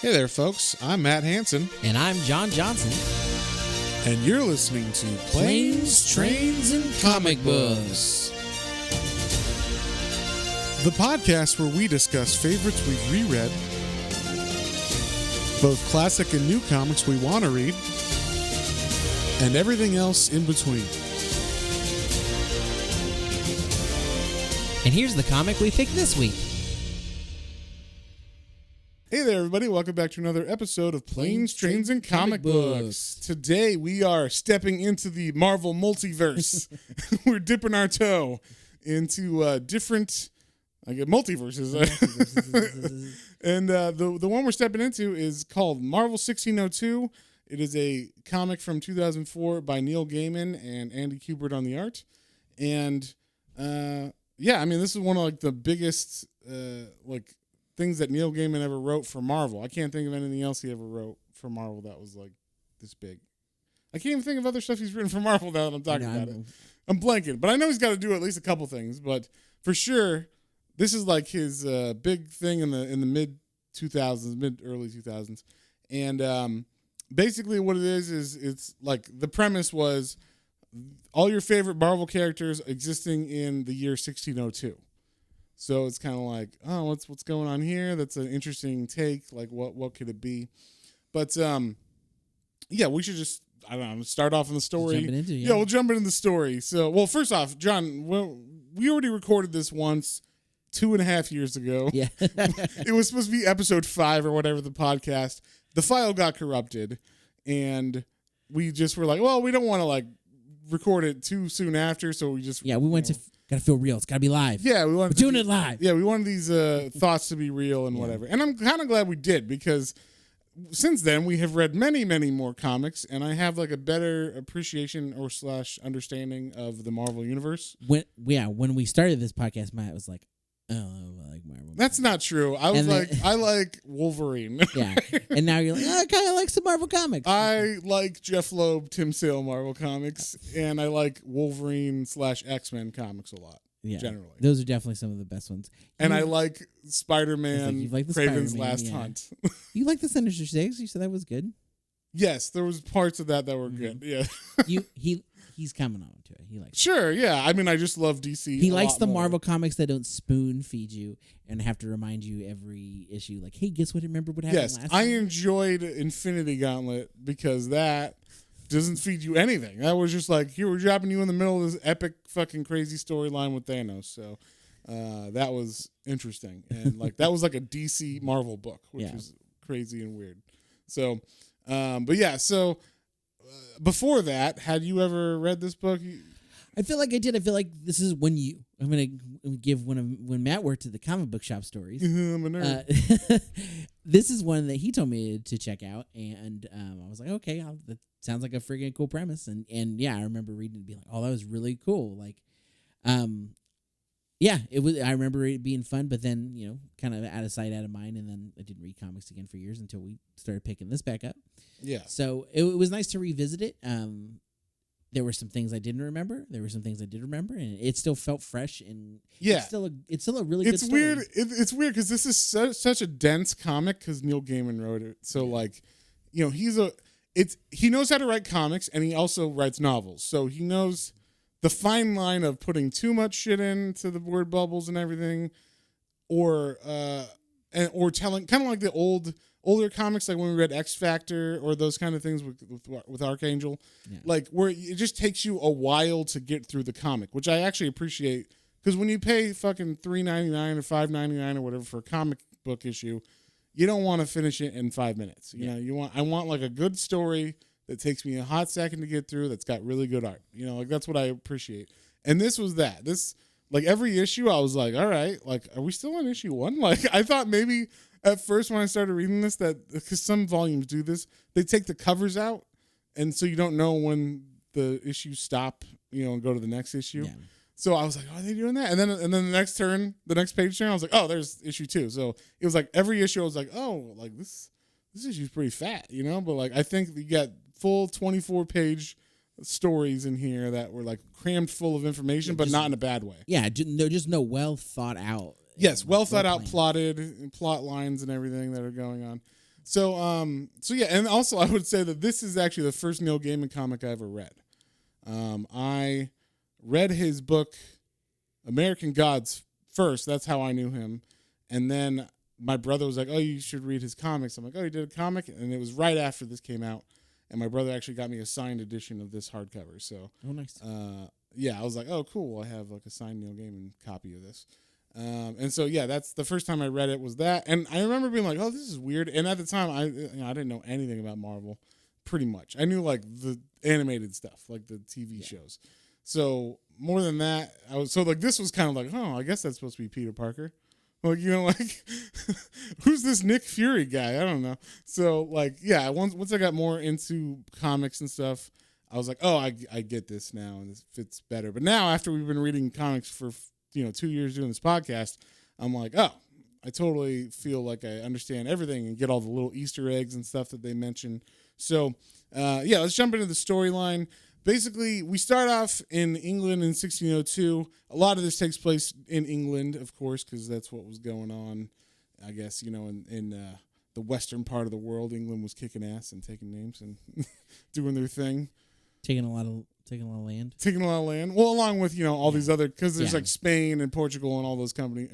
Hey there, folks. I'm Matt Hansen, And I'm John Johnson. and you're listening to Planes, Trains, and Comic Books. the podcast where we discuss favorites we've reread, both classic and new comics we want to read, and everything else in between. And here's the comic we picked this week. Hey there, everybody. Welcome back to another episode of Planes, Trains, and Comic Books. Today, we are stepping into the Marvel multiverse. We're dipping our toe into different multiverses. And the one we're stepping into is called Marvel 1602. It is a comic from 2004 by Neil Gaiman and Andy Kubert on the art. And, this is one of the biggest things that Neil Gaiman ever wrote for Marvel. I can't think of anything else he ever wrote for Marvel that was this big. I can't even think of other stuff he's written for Marvel now that I'm talking about it. I'm blanking, but I know he's got to do at least a couple things. But for sure, this is his big thing in the mid 2000s, early 2000s, and basically what it is it's the premise was all your favorite Marvel characters existing in the year 1602. So it's kind of what's going on here? That's an interesting take. What could it be? But we should just start off in the story. We'll jump into the story. So, first off, John, we already recorded this once 2.5 years ago. Yeah, it was supposed to be episode 5 or whatever the podcast. The file got corrupted, and we just were we don't want to record it too soon after, so we just we went to. Gotta feel real. It's gotta be live. Yeah, we're doing it live. Yeah, we wanted these thoughts to be real and whatever. And I'm kind of glad we did, because since then we have read many, many more comics, and I have a better appreciation or / understanding of the Marvel universe. When we started this podcast, Matt was like, "Oh, I like Marvel." That's not true. I was I like Wolverine. Yeah, and now you're like, I kind of like some Marvel comics. I like Jeff Loeb, Tim Sale Marvel comics, and I like Wolverine / X-Men comics a lot. Yeah, generally, those are definitely some of the best ones. And I like Spider-Man, Kraven's Last Hunt. You like the Sinister Six? You said that was good. Yes, there was parts of that were good. Yeah, he's coming on to it. He likes. Sure, yeah. I mean, I just love DC. He likes the Marvel comics that don't spoon feed you and have to remind you every issue. Like, hey, guess what? Remember what happened last time? I enjoyed Infinity Gauntlet because that doesn't feed you anything. That was just here, we're dropping you in the middle of this epic fucking crazy storyline with Thanos. So that was interesting. And that was a DC Marvel book, which was crazy and weird. So, before that, had you ever read this book? I feel like I did. I feel like this is when I'm going to give when Matt worked at the comic book shop stories. I'm a nerd. This is one that he told me to check out, and I was like, okay, that sounds like a freaking cool premise. And I remember reading it and being like, oh, that was really cool. It was. I remember it being fun, but then kind of out of sight, out of mind, and then I didn't read comics again for years until we started picking this back up. Yeah. So it was nice to revisit it. There were some things I didn't remember. There were some things I did remember, and it still felt fresh. And it's still a really good story. Weird. It's weird because this is such a dense comic because Neil Gaiman wrote it. So he knows how to write comics, and he also writes novels. So he knows the fine line of putting too much shit into the word bubbles and everything, or telling kind of like the older comics, like when we read X Factor or those kind of things with Archangel, where it just takes you a while to get through the comic, which I actually appreciate, because when you pay fucking $3.99 or $5.99 or whatever for a comic book issue, you don't want to finish it in 5 minutes. I want a good story that takes me a hot second to get through, that's got really good art. That's what I appreciate. And this was that. This every issue I was like, all right, are we still on issue 1? I thought maybe at first when I started reading this, that because some volumes do this, they take the covers out, and so you don't know when the issues stop, and go to the next issue. Yeah. So I was like, oh, are they doing that? And then the next page turn, I was like, oh, there's issue 2. So it was every issue I was like, oh, this issue's pretty fat, But I think you got full 24-page stories in here that were crammed full of information, but not in a bad way. Yeah, just no well thought out. Yes, well thought out, plotted plot lines and everything that are going on. So yeah, and also I would say that this is actually the first Neil Gaiman comic I ever read. I read his book American Gods first. That's how I knew him. And then my brother was like, "Oh, you should read his comics." I'm like, "Oh, he did a comic?" And it was right after this came out. And my brother actually got me a signed edition of this hardcover. So, oh, nice. Yeah, I was like, "Oh, cool. I have like a signed Neil Gaiman copy of this." And so, yeah, that's the first time I read it was that. And I remember being like, "Oh, this is weird." And at the time, I didn't know anything about Marvel, pretty much. I knew like the animated stuff, like the TV shows. So more than that, this was kind of like, oh, I guess that's supposed to be Peter Parker. Like, like who's this Nick Fury guy? I don't know. So like, yeah, once I got more into comics and stuff, I was like, oh, I get this now, and this fits better. But now after we've been reading comics for 2 years doing this podcast, I'm like, oh, I totally feel like I understand everything and get all the little Easter eggs and stuff that they mention. So yeah, let's jump into the storyline. Basically, we start off in England in 1602. A lot of this takes place in England, of course, because that's what was going on, I guess, in the western part of the world. England was kicking ass and taking names and doing their thing. Taking a lot of land. Taking a lot of land. Well, along with, all these other, because there's like Spain and Portugal and all those companies.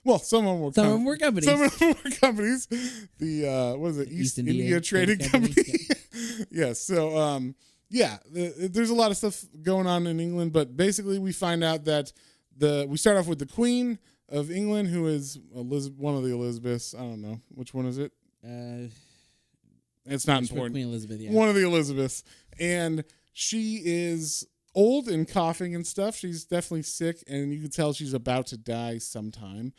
Well, some of them were companies. Some of them were companies. The, what is it? East India Trading Company. Yeah. So, there's a lot of stuff going on in England, but basically we find out that we start off with the Queen of England, who is one of the Elizabeths. I don't know. Which one is it? It's not important. Queen Elizabeth, yeah. One of the Elizabeths. And she is old and coughing and stuff. She's definitely sick, and you can tell she's about to die sometime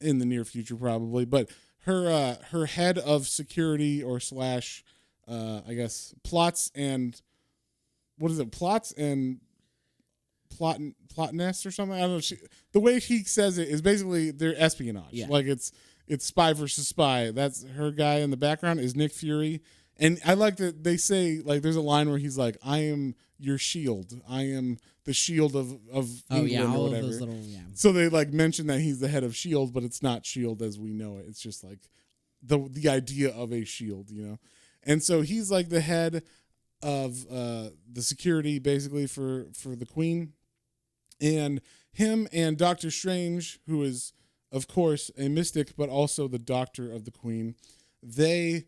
in the near future, probably. But her head of security or slash, I guess, plots and plotness or something. I don't know. The way he says it is basically they're espionage. Yeah. Like it's spy versus spy. That's her guy in the background is Nick Fury. And I like that they say, like, there's a line where he's like, "I am your shield. I am the shield of England," or whatever. Of those little, So they like mention that he's the head of shield, but it's not shield as we know it. It's just like the idea of a shield, And so he's like the head of the security basically for the Queen. And him and Doctor Strange, who is of course a mystic but also the doctor of the Queen, they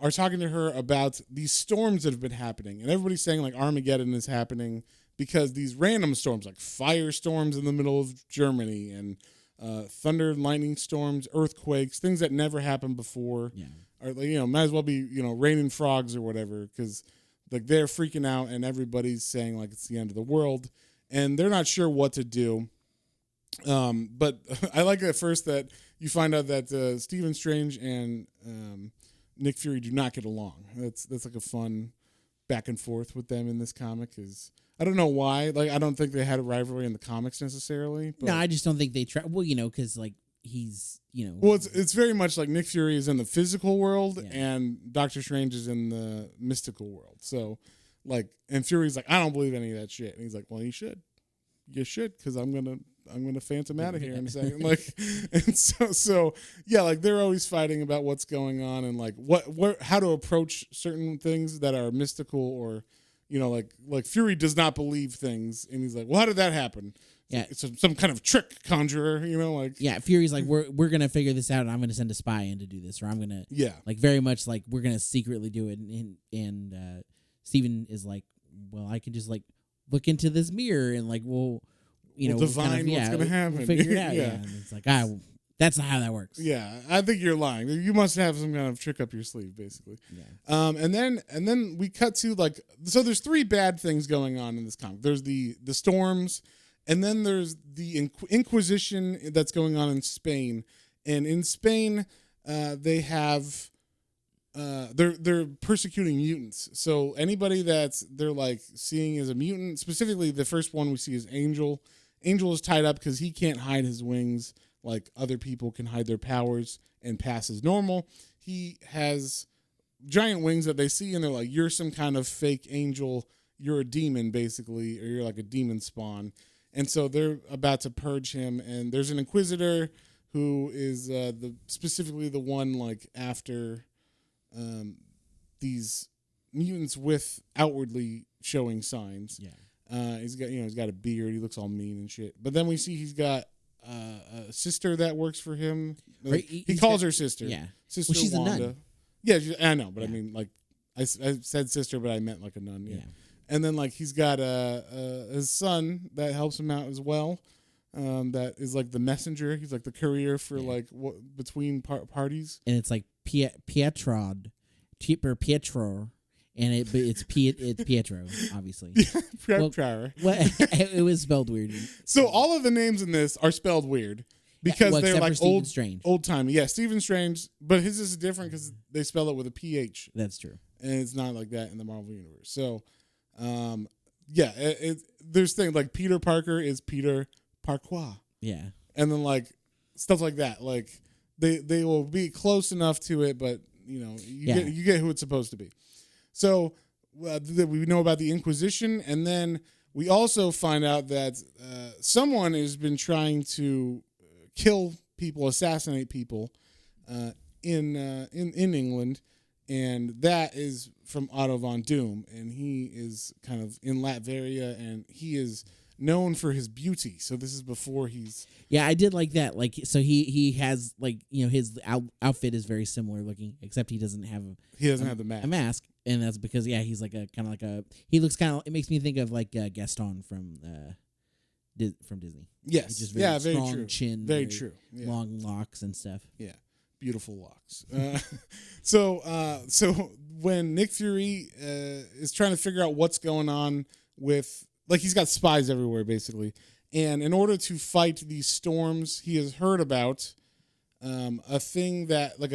are talking to her about these storms that have been happening. And everybody's saying like Armageddon is happening because these random storms, like firestorms in the middle of Germany and thunder and lightning storms, earthquakes, things that never happened before. Yeah. Or might as well be, raining frogs or whatever, because like they're freaking out and everybody's saying like it's the end of the world and they're not sure what to do. But I like at first that you find out that Stephen Strange and Nick Fury do not get along. That's like a fun back and forth with them in this comic. Is I don't know why. Like I don't think they had a rivalry in the comics necessarily. But, no, I just don't think they try. Well, because like he's Well, it's very much like Nick Fury is in the physical world and Doctor Strange is in the mystical world. So like, and Fury's like, I don't believe any of that shit. And he's like, well, you should, because I'm gonna phantom out of here in a second. Like, and so yeah, like they're always fighting about what's going on and like how to approach certain things that are mystical or, like Fury does not believe things and he's like, well, how did that happen? Yeah, it's some kind of trick conjurer, like. Yeah, Fury's like, we're gonna figure this out, and I'm gonna send a spy in to do this, or I'm gonna like very much like we're gonna secretly do it, and Steven is like, well, I can just like look into this mirror and like we'll divine what's gonna happen, we'll figure it out, and it's like that's not how that works. Yeah, I think you're lying. You must have some kind of trick up your sleeve, basically. Yeah. And then we cut to like, so there's three bad things going on in this comic. There's the storms. And then there's the Inquisition that's going on in Spain, and in Spain, they have they're persecuting mutants. So anybody they're like seeing as a mutant, specifically the first one we see is Angel. Angel is tied up because he can't hide his wings like other people can hide their powers and pass as normal. He has giant wings that they see, and they're like, "You're some kind of fake angel. You're a demon, basically, or you're like a demon spawn." And so they're about to purge him, and there's an Inquisitor who is specifically the one like after these mutants with outwardly showing signs. Yeah. He's got a beard. He looks all mean and shit. But then we see he's got a sister that works for him. Right, he calls her sister. Yeah. Sister Well, she's Wanda. a nun. Yeah, I know, but Yeah. I mean, like, I said sister, but I meant like a nun. Yeah. Yeah. And then like he's got his son that helps him out as well. That is like the messenger. He's like the courier for like between parties. And it's like Pietro, and it's Pietro, obviously. Pietro. It was spelled weird. So all of the names in this are spelled weird because they're like old timey. Yeah, Stephen Strange, but his is different because they spell it with a PH. That's true, and it's not like that in the Marvel universe. So, there's things like Peter Parker is Peter Parquois. Yeah, and then like stuff like that. Like they will be close enough to it, but you get who it's supposed to be. So we know about the Inquisition, and then we also find out that someone has been trying to kill people, assassinate people in England, and that is from Otto von Doom, and he is kind of in Latveria, and he is known for his beauty. So this is before he's... Yeah, I did like that. Like, so he has like, his outfit is very similar looking, except he doesn't have have the mask. A mask, and that's because he's like a kind of like a... He looks kind of... It makes me think of like Gaston from Disney. Yes. Just very very strong true. Chin. Very true. Yeah. Long locks and stuff. Yeah. Beautiful locks. So when Nick Fury is trying to figure out what's going on with... Like, he's got spies everywhere, basically. And in order to fight these storms, he has heard about a thing that, like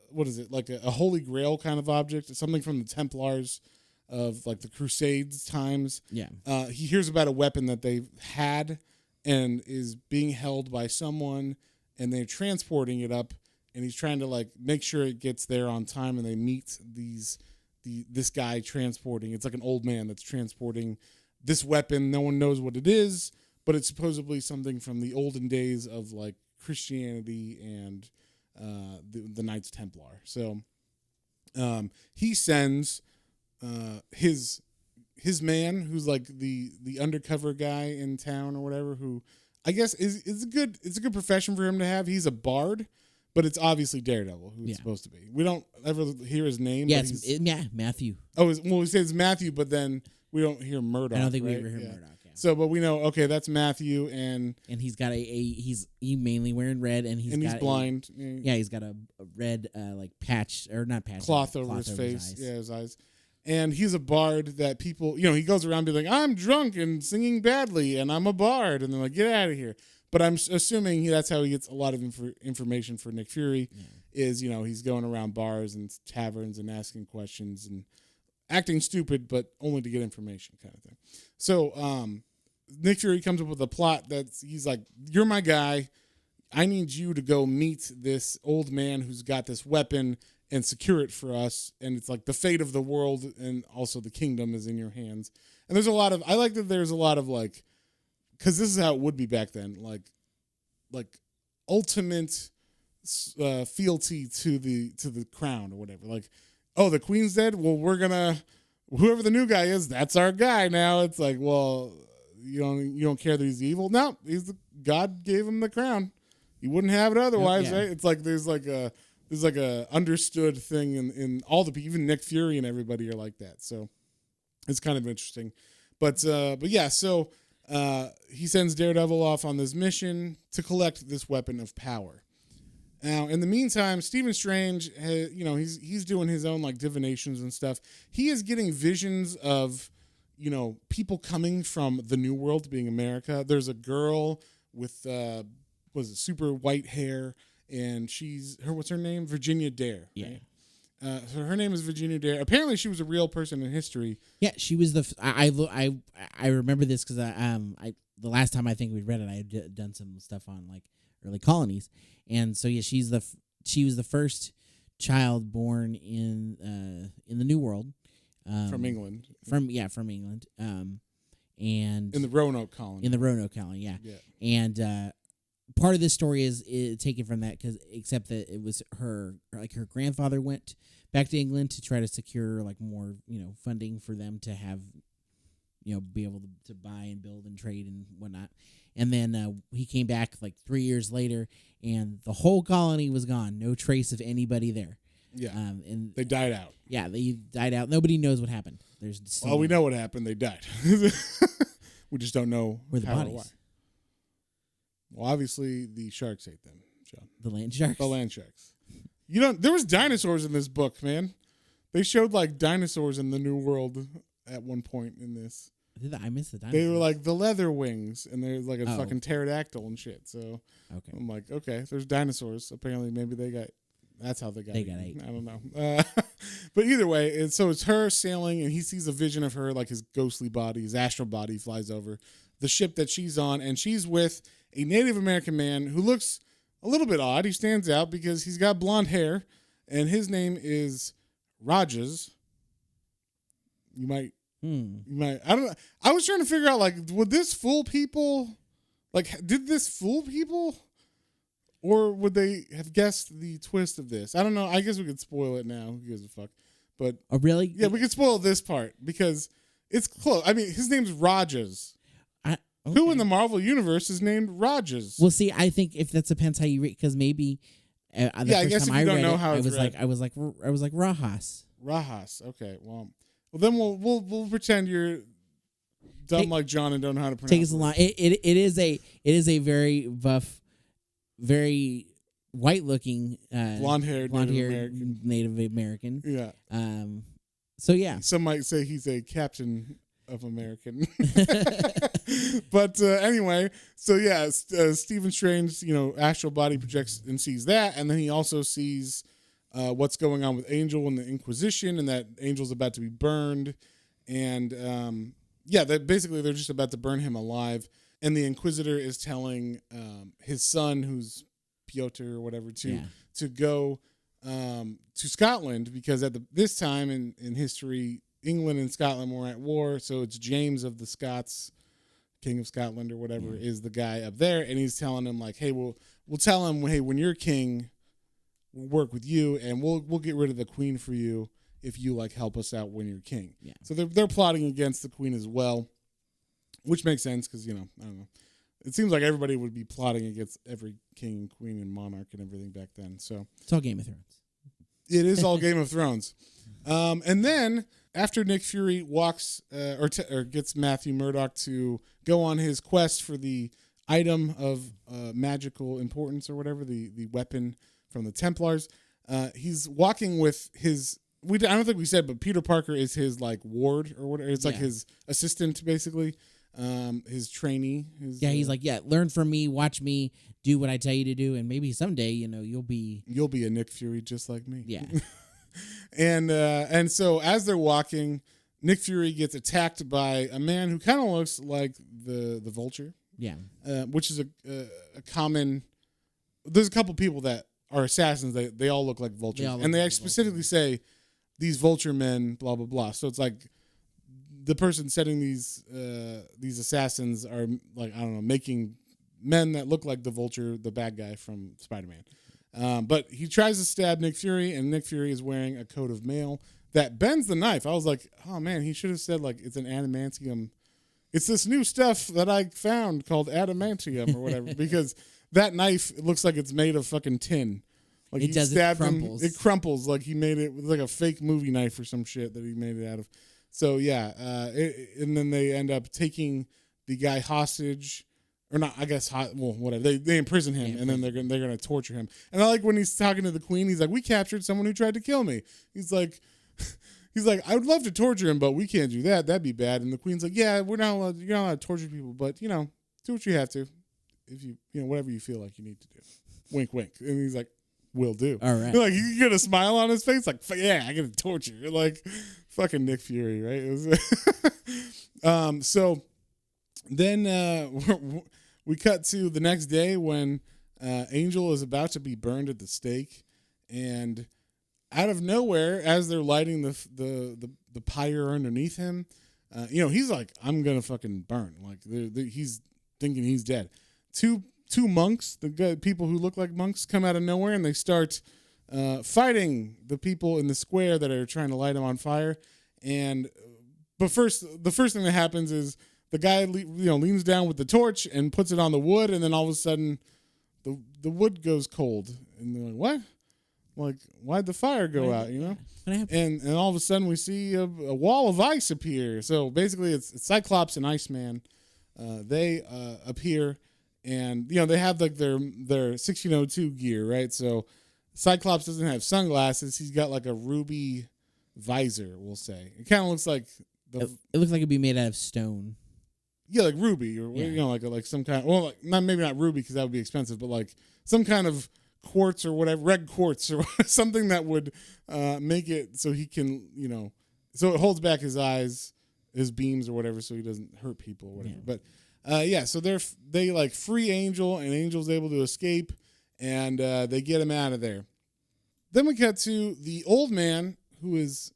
what is it? Like a holy grail kind of object, something from the Templars of, like, the Crusades times. Yeah. He hears about a weapon that they've had and is being held by someone, and they're transporting it up, and he's trying to, like, make sure it gets there on time, and they meet this guy transporting. It's like an old man that's transporting this weapon. No one knows what it is, but it's supposedly something from the olden days of like Christianity and the Knights Templar. So he sends his man, who's like the undercover guy in town or whatever, who I guess is a good profession for him to have. He's a bard, but it's obviously Daredevil who it's supposed to be. We don't ever hear his name. Yeah, Matthew. Oh, we say it's Matthew, but then we don't hear Murdoch. I don't think right? we ever hear Murdoch. Yeah. So, but we know, okay, that's Matthew, and he's got he's mainly wearing red, and he's blind. He's got a red like patch or not patch cloth over his face. His eyes. And he's a bard that people, he goes around being like, I'm drunk and singing badly, and I'm a bard, and they're like, get out of here. But I'm assuming that's how he gets a lot of information for Nick Fury. Is he's going around bars and taverns and asking questions and acting stupid, but only to get information, kind of thing. So Nick Fury comes up with a plot he's like, you're my guy. I need you to go meet this old man who's got this weapon and secure it for us. And it's like the fate of the world and also the kingdom is in your hands. And there's a lot of, I like that there's a lot of like, because this is how it would be back then, like ultimate fealty to the crown or whatever. Like, oh, the queen's dead? Well, we're gonna, whoever the new guy is, that's our guy now. It's like, well, you don't care that he's evil? No, God gave him the crown. He wouldn't have it otherwise, right? It's like there's like a understood thing in all the people, even Nick Fury and everybody are like that. So it's kind of interesting. But yeah, so he sends Daredevil off on this mission to collect this weapon of power. Now, in the meantime, Stephen Strange, he's doing his own like divinations and stuff. He is getting visions of, people coming from the New World, being America. There's a girl with super white hair, and what's her name? Virginia Dare. Right? Yeah. So her name is Virginia Dare. Apparently, she was a real person in history. Yeah, she was I remember this because the last time I think we read it, I had done some stuff on like early colonies. And so she was the first child born in the New World, from England. From England, and in the Roanoke colony. yeah. And part of this story is taken from that, except that it was her grandfather went back to England to try to secure like more funding for them to have be able to buy and build and trade and whatnot. And then he came back like 3 years later, and the whole colony was gone. No trace of anybody there. Yeah, and they died out. Yeah, they died out. Nobody knows what happened. We know what happened. They died. We just don't know where the bodies. Why. Well, obviously the sharks ate them, John. The land sharks. The land sharks. There was dinosaurs in this book, man. They showed like dinosaurs in the New World at one point in this. I missed the dinosaurs. They were like the leather wings, and there's like a fucking pterodactyl and shit. So okay, I'm like, okay, there's dinosaurs. Apparently, maybe that's how they got ate. I don't know. But either way, it's her sailing, and he sees a vision of her, like his ghostly body, his astral body flies over the ship that she's on, and she's with a Native American man who looks a little bit odd. He stands out because he's got blonde hair, and his name is Rajas. You might, I don't know. I was trying to figure out, like, would this fool people? Like, did this fool people? Or would they have guessed the twist of this? I don't know. I guess we could spoil it now. Who gives a fuck? But oh, really? Yeah, we could spoil this part because it's close. I mean, his name's Rajas. Okay. Who in the Marvel universe is named Rajas? Well, see, I think if that depends how you read, because maybe the I guess if you don't know how it's read. I was like Rajas. Rajas. Okay. Well, then we'll pretend you're dumb like John and don't know how to pronounce it. Take us along. It is a very buff, very white looking blonde-haired Native American. Yeah. So yeah. Some might say he's a Captain of American. But anyway, so yeah, Stephen Strange, astral body projects and sees that, and then he also sees what's going on with Angel and the Inquisition, and that Angel's about to be burned, and that basically they're just about to burn him alive, and the Inquisitor is telling his son, who's Piotr or whatever, to go to Scotland, because at this time in history, England and Scotland were at war, so it's James of the Scots, King of Scotland or whatever, is the guy up there, and he's telling him like, hey, we'll tell him, hey, when you're king, we'll work with you, and we'll get rid of the queen for you if you like help us out when you're king. Yeah. So they're plotting against the queen as well, which makes sense because I don't know. It seems like everybody would be plotting against every king and queen and monarch and everything back then. So it's all Game of Thrones. It is all Game of Thrones. And then after Nick Fury walks or gets Matthew Murdock to go on his quest for the item of magical importance or whatever, the weapon from the Templars, he's walking with his. I don't think we said, but Peter Parker is his like ward or whatever. It's like his assistant basically. His trainee. He's like, learn from me, watch me, do what I tell you to do, and maybe someday, you'll be a Nick Fury just like me. Yeah. and so as they're walking, Nick Fury gets attacked by a man who kind of looks like the Vulture. Yeah. Which is a common. There's a couple people that are assassins. They all look like vultures, and they specifically say these Vulture men, blah blah blah. So it's like. The person setting these assassins are like, I don't know, making men that look like the Vulture, the bad guy from Spider-Man. But he tries to stab Nick Fury, and Nick Fury is wearing a coat of mail that bends the knife. I was like, oh man, he should have said like it's an adamantium. It's this new stuff that I found called adamantium or whatever, because that knife looks like it's made of fucking tin. Like it does. It crumples. It crumples like he made it with like a fake movie knife or some shit that he made it out of. So yeah, and then they end up taking the guy hostage, or not? I guess whatever. They imprison him, and then they're gonna torture him. And I like when he's talking to the queen. He's like, "We captured someone who tried to kill me." He's like, "I would love to torture him, but we can't do that. That'd be bad." And the queen's like, "Yeah, we're not allowed. You're not allowed to torture people, but do what you have to, if you whatever you feel like you need to do." Wink, wink. And he's like, "Will do." All right. Like you get a smile on his face, like, yeah, I get to torture. Like fucking Nick Fury, right? It was so then we cut to the next day when Angel is about to be burned at the stake, and out of nowhere, as they're lighting the pyre underneath him, he's like, "I'm gonna fucking burn." Like he's thinking he's dead. Two two monks, people who look like monks, come out of nowhere and they start fighting the people in the square that are trying to light them on fire. But the first thing that happens is the guy leans down with the torch and puts it on the wood, and then all of a sudden the wood goes cold, and they're like, what? Like, why'd the fire go out? You know, and all of a sudden we see a wall of ice appear. So basically, it's Cyclops and Iceman. They appear, and they have like their 1602 gear, right? So Cyclops doesn't have sunglasses. He's got like a ruby visor, we'll say. It kind of looks like it looks like it'd be made out of stone. Yeah, like ruby, or like some kind. Well, like, maybe not ruby because that would be expensive, but like some kind of quartz or whatever, red quartz or something that would make it so he can, so it holds back his eyes, his beams or whatever, so he doesn't hurt people or whatever. But so they like free Angel, and Angel's able to escape, and they get him out of there. Then we cut to the old man who is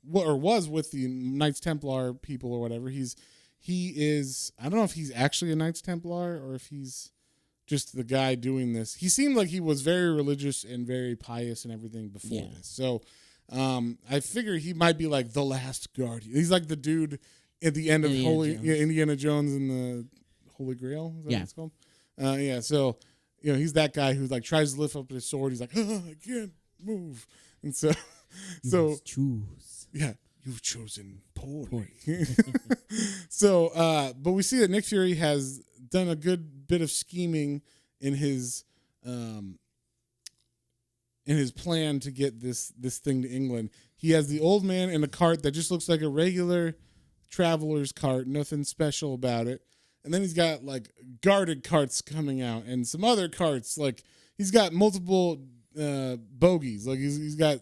was with the Knights Templar people or whatever. He is, I don't know if he's actually a Knights Templar or if he's just the guy doing this. He seemed like he was very religious and very pious and everything before this. So I figure he might be like the last guardian. He's like the dude at the end of Indiana Jones and the Holy Grail. Is that what it's called? So, he's that guy who like tries to lift up his sword. He's like, I can't move. And so, choose. Yeah. You've chosen poorly. So, but we see that Nick Fury has done a good bit of scheming in his plan to get this thing to England. He has the old man in a cart that just looks like a regular traveler's cart, nothing special about it. And then he's got like guarded carts coming out and some other carts. Like he's got multiple bogies. Like he's got,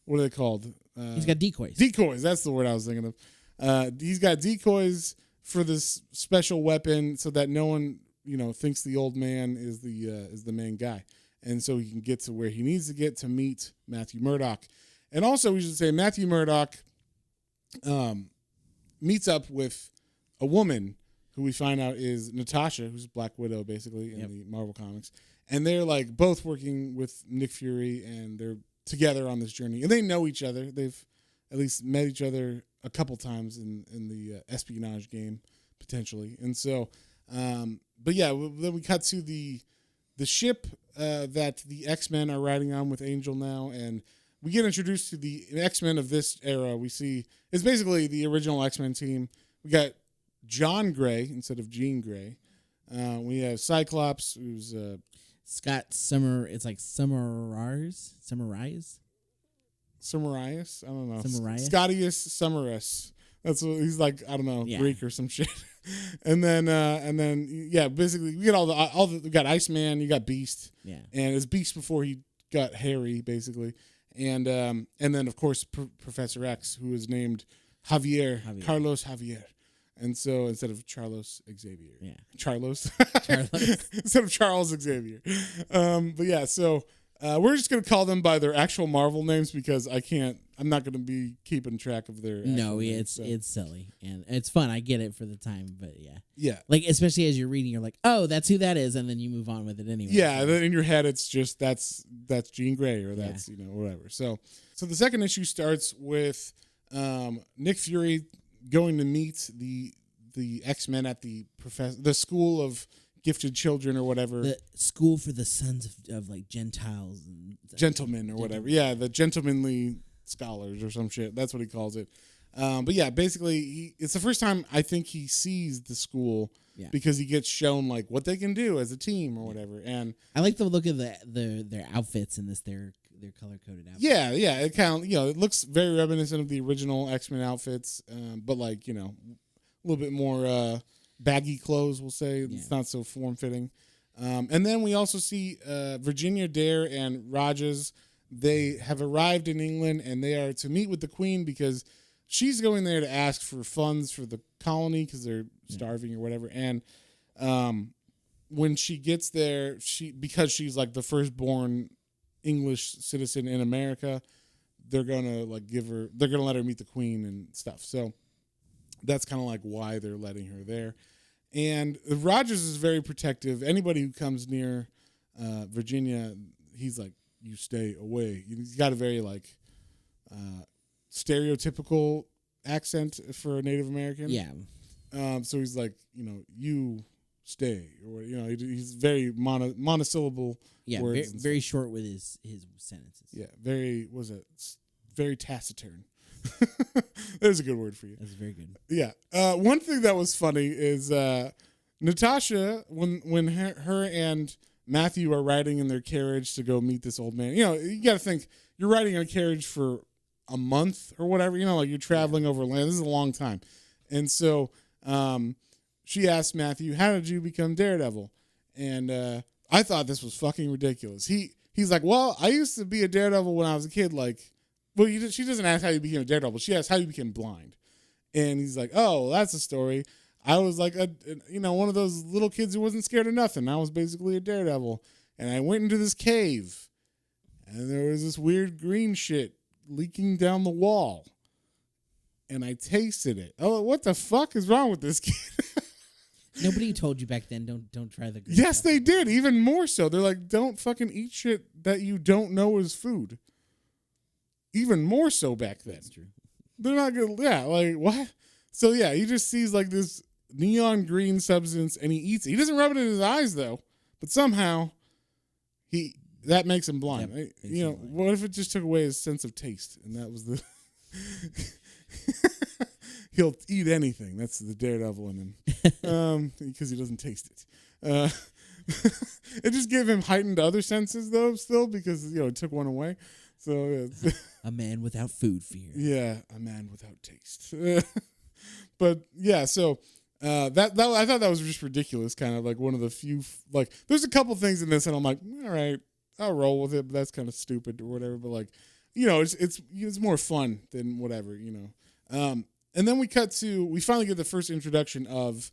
what are they called? He's got decoys. Decoys, that's the word I was thinking of. He's got decoys for this special weapon so that no one, thinks the old man is the main guy. And so he can get to where he needs to get to meet Matthew Murdock. And also we should say Matthew Murdock meets up with a woman who we find out is Natasha, who's Black Widow basically in the Marvel comics. And they're like both working with Nick Fury, and they're together on this journey, and they know each other. They've at least met each other a couple times in the espionage game potentially. And so but yeah, then we cut to the ship that the X-Men are riding on with Angel now, and we get introduced to the X-Men of this era. We see it's basically the original X-Men team. We got John Gray instead of Jean Grey. We have Cyclops, who's Scott Summer. It's like Summarize. I don't know. Summarius? Scottius Summarus. That's what he's like. I don't know, Greek or some shit. and then basically we get all the we got Iceman, you got Beast, and it's Beast before he got Harry, basically, and then of course Professor X, who is named Javier. Carlos Javier. And so instead of Charlos Xavier. Yeah. Charlos. Instead of Charles Xavier. But yeah, so we're just going to call them by their actual Marvel names because I'm not going to be keeping track of their names, it's silly. And it's fun. I get it for the time, but yeah. Yeah. Like, especially as you're reading, you're like, oh, that's who that is. And then you move on with it anyway. Yeah. So. In your head, it's just, that's Jean Grey or that's, whatever. So the second issue starts with Nick Fury going to meet the X-Men at the school of gifted children or whatever. The school for the sons of like Gentiles and gentlemen or whatever. Yeah, the gentlemanly scholars or some shit. That's what he calls it. But yeah, basically it's the first time I think he sees the school because he gets shown like what they can do as a team or whatever. And I like the look of their outfits in this. Their color-coded outfits. Yeah, it kind of, it looks very reminiscent of the original X-Men outfits, but like, a little bit more baggy clothes, we'll say. It's not so form-fitting. And then we also see Virginia Dare and Rajas. They have arrived in England, and they are to meet with the Queen because she's going there to ask for funds for the colony because they're starving or whatever. And when she gets there, because she's like the firstborn English citizen in America, they're gonna let her meet the Queen and stuff. So that's kind of like why they're letting her there. And Rogers is very protective. Anybody who comes near Virginia, he's like, you stay away. He's got a very like stereotypical accent for a Native American. Yeah. So he's like, you stay, or he's very monosyllable. Yeah, words very short with his sentences. Yeah, very taciturn. There's a good word for you. That's very good. Yeah. One thing that was funny is Natasha, when her and Matthew are riding in their carriage to go meet this old man. You got to think, you're riding in a carriage for a month or whatever. Like you're traveling over land. This is a long time. And so she asked Matthew, how did you become Daredevil? And I thought this was fucking ridiculous. He's like, well, I used to be a Daredevil when I was a kid. Like, well, she doesn't ask how you became a Daredevil. She asks how you became blind. And he's like, oh, that's a story. I was like one of those little kids who wasn't scared of nothing. I was basically a Daredevil. And I went into this cave. And there was this weird green shit leaking down the wall. And I tasted it. Oh, what the fuck is wrong with this kid? Nobody told you back then, don't try the green Yes, stuff. they did. Even more so. They're like, don't fucking eat shit that you don't know is food. Even more so back then. That's true. They're not good. Yeah, like, what? So, yeah, he just sees like this neon green substance and he eats it. He doesn't rub it in his eyes, though. But somehow, that makes him blind. Yep, what if it just took away his sense of taste? And that was the... He'll eat anything. That's the Daredevil in him. Because he doesn't taste it. It just gave him heightened other senses, though, still, because, it took one away. So a man without food fear. Yeah, a man without taste. But yeah, so that I thought that was just ridiculous. Kind of like one of the few like. There's a couple things in this, and I'm like, all right, I'll roll with it. But that's kind of stupid or whatever. But like, it's more fun than whatever. And then we finally get the first introduction of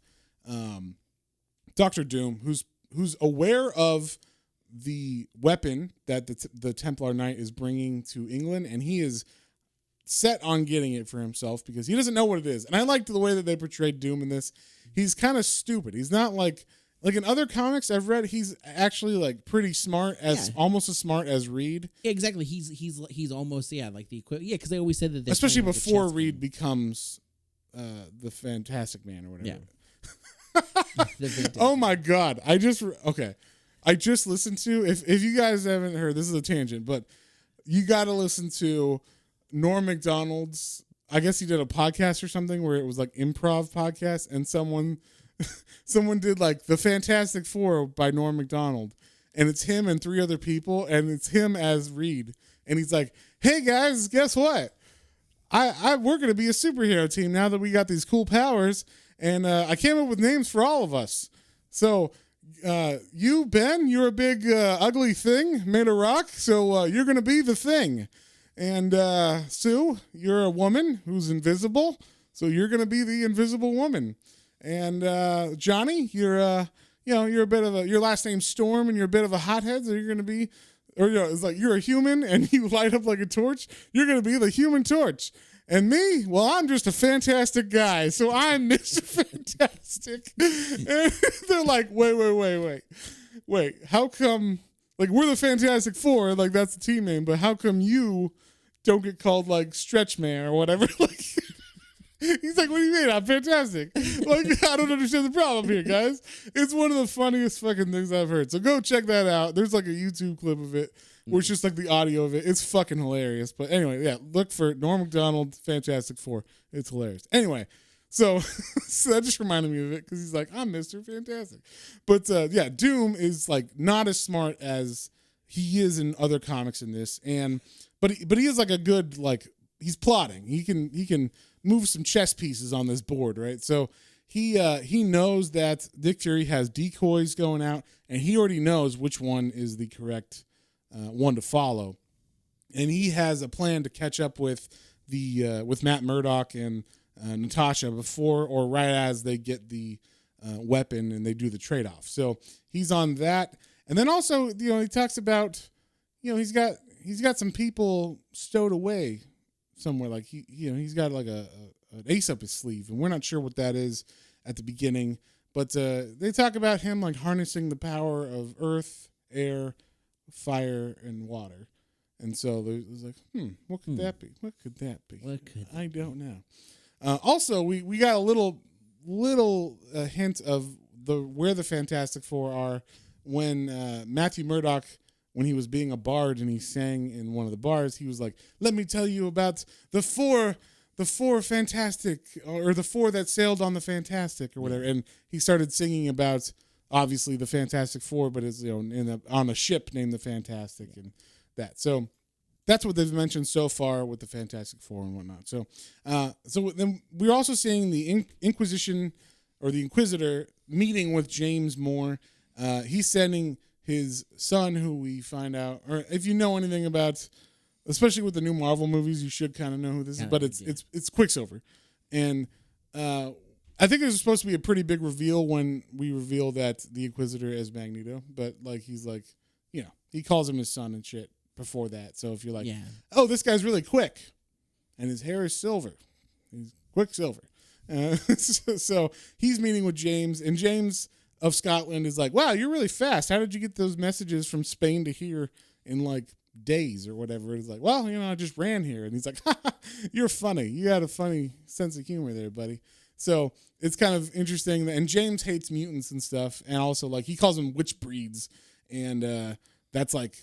Dr. Doom, who's aware of the weapon that the Templar Knight is bringing to England, and he is set on getting it for himself because he doesn't know what it is. And I liked the way that they portrayed Doom in this. He's kind of stupid. He's not like in other comics I've read, he's actually like pretty smart, almost as smart as Reed. Yeah, exactly. He's almost like the equivalent. Yeah, because they always said that. Especially before Reed becomes the Fantastic Man or whatever. Yeah. Oh my God! I just listened to, if you guys haven't heard, this is a tangent, but you got to listen to Norm Macdonald's, I guess he did a podcast or something where it was like improv podcast, and someone did like the Fantastic Four by Norm Macdonald, and it's him and 3 other people, and it's him as Reed, and he's like, hey guys, guess what? We're going to be a superhero team now that we got these cool powers, and I came up with names for all of us. So you, Ben, you're a big ugly thing made of rock, so you're going to be the Thing. And Sue, you're a woman who's invisible, so you're going to be the Invisible Woman. And Johnny, you're a bit of your last name's Storm, and you're a bit of a hothead, so you're going to be, it's like you're a human and you light up like a torch. You're going to be the Human Torch. And me, well, I'm just a fantastic guy, so I'm Mr. Fantastic. And they're like, wait, how come, like, we're the Fantastic Four, like, that's the team name, but how come you don't get called, like, Stretch Man or whatever? Like, he's like, what do you mean? I'm fantastic. Like, I don't understand the problem here, guys. It's one of the funniest fucking things I've heard. So go check that out. There's, like, a YouTube clip of it where it's just, like, the audio of it. It's fucking hilarious. But anyway, yeah, look for Norm Macdonald, Fantastic Four. It's hilarious. Anyway, so that just reminded me of it because he's like, I'm Mr. Fantastic. But, yeah, Doom is, like, not as smart as he is in other comics in this. But he is, like, a good, like, he's plotting. He can move some chess pieces on this board, right? So he knows that Nick Fury has decoys going out, and he already knows which one is the correct one to follow. And he has a plan to catch up with with Matt Murdock and Natasha before or right as they get the weapon and they do the trade-off. So he's on that. And then also, he talks about, he's got some people stowed away somewhere, like he's got like an ace up his sleeve, and we're not sure what that is at the beginning, But they talk about him like harnessing the power of earth, air, fire, and water. And so there's like, what could that be? What could that be? I don't know. Also, we got a little hint of where the Fantastic Four are when Matthew Murdock, when he was being a bard and he sang in one of the bars, he was like, "Let me tell you about the four fantastic, or the four that sailed on the Fantastic," or whatever. And he started singing about obviously the Fantastic Four, but it's on a ship named the Fantastic and that. So that's what they've mentioned so far with the Fantastic Four and whatnot. So then we're also seeing the Inquisition or the Inquisitor meeting with James Moore. He's sending his son, who we find out, or if you know anything about, especially with the new Marvel movies, you should kind of know who this is. But it's Quicksilver, and I think there's supposed to be a pretty big reveal when we reveal that the Inquisitor is Magneto. But like he's like, he calls him his son and shit before that. So if you're like, oh, this guy's really quick, and his hair is silver, he's Quicksilver. So he's meeting with James, and James of Scotland is like, wow, you're really fast. How did you get those messages from Spain to here in like days or whatever? It's like, well, I just ran here. And he's like, you're funny. You had a funny sense of humor there, buddy. So it's kind of interesting. And James hates mutants and stuff. And also like he calls them witchbreeds. And that's like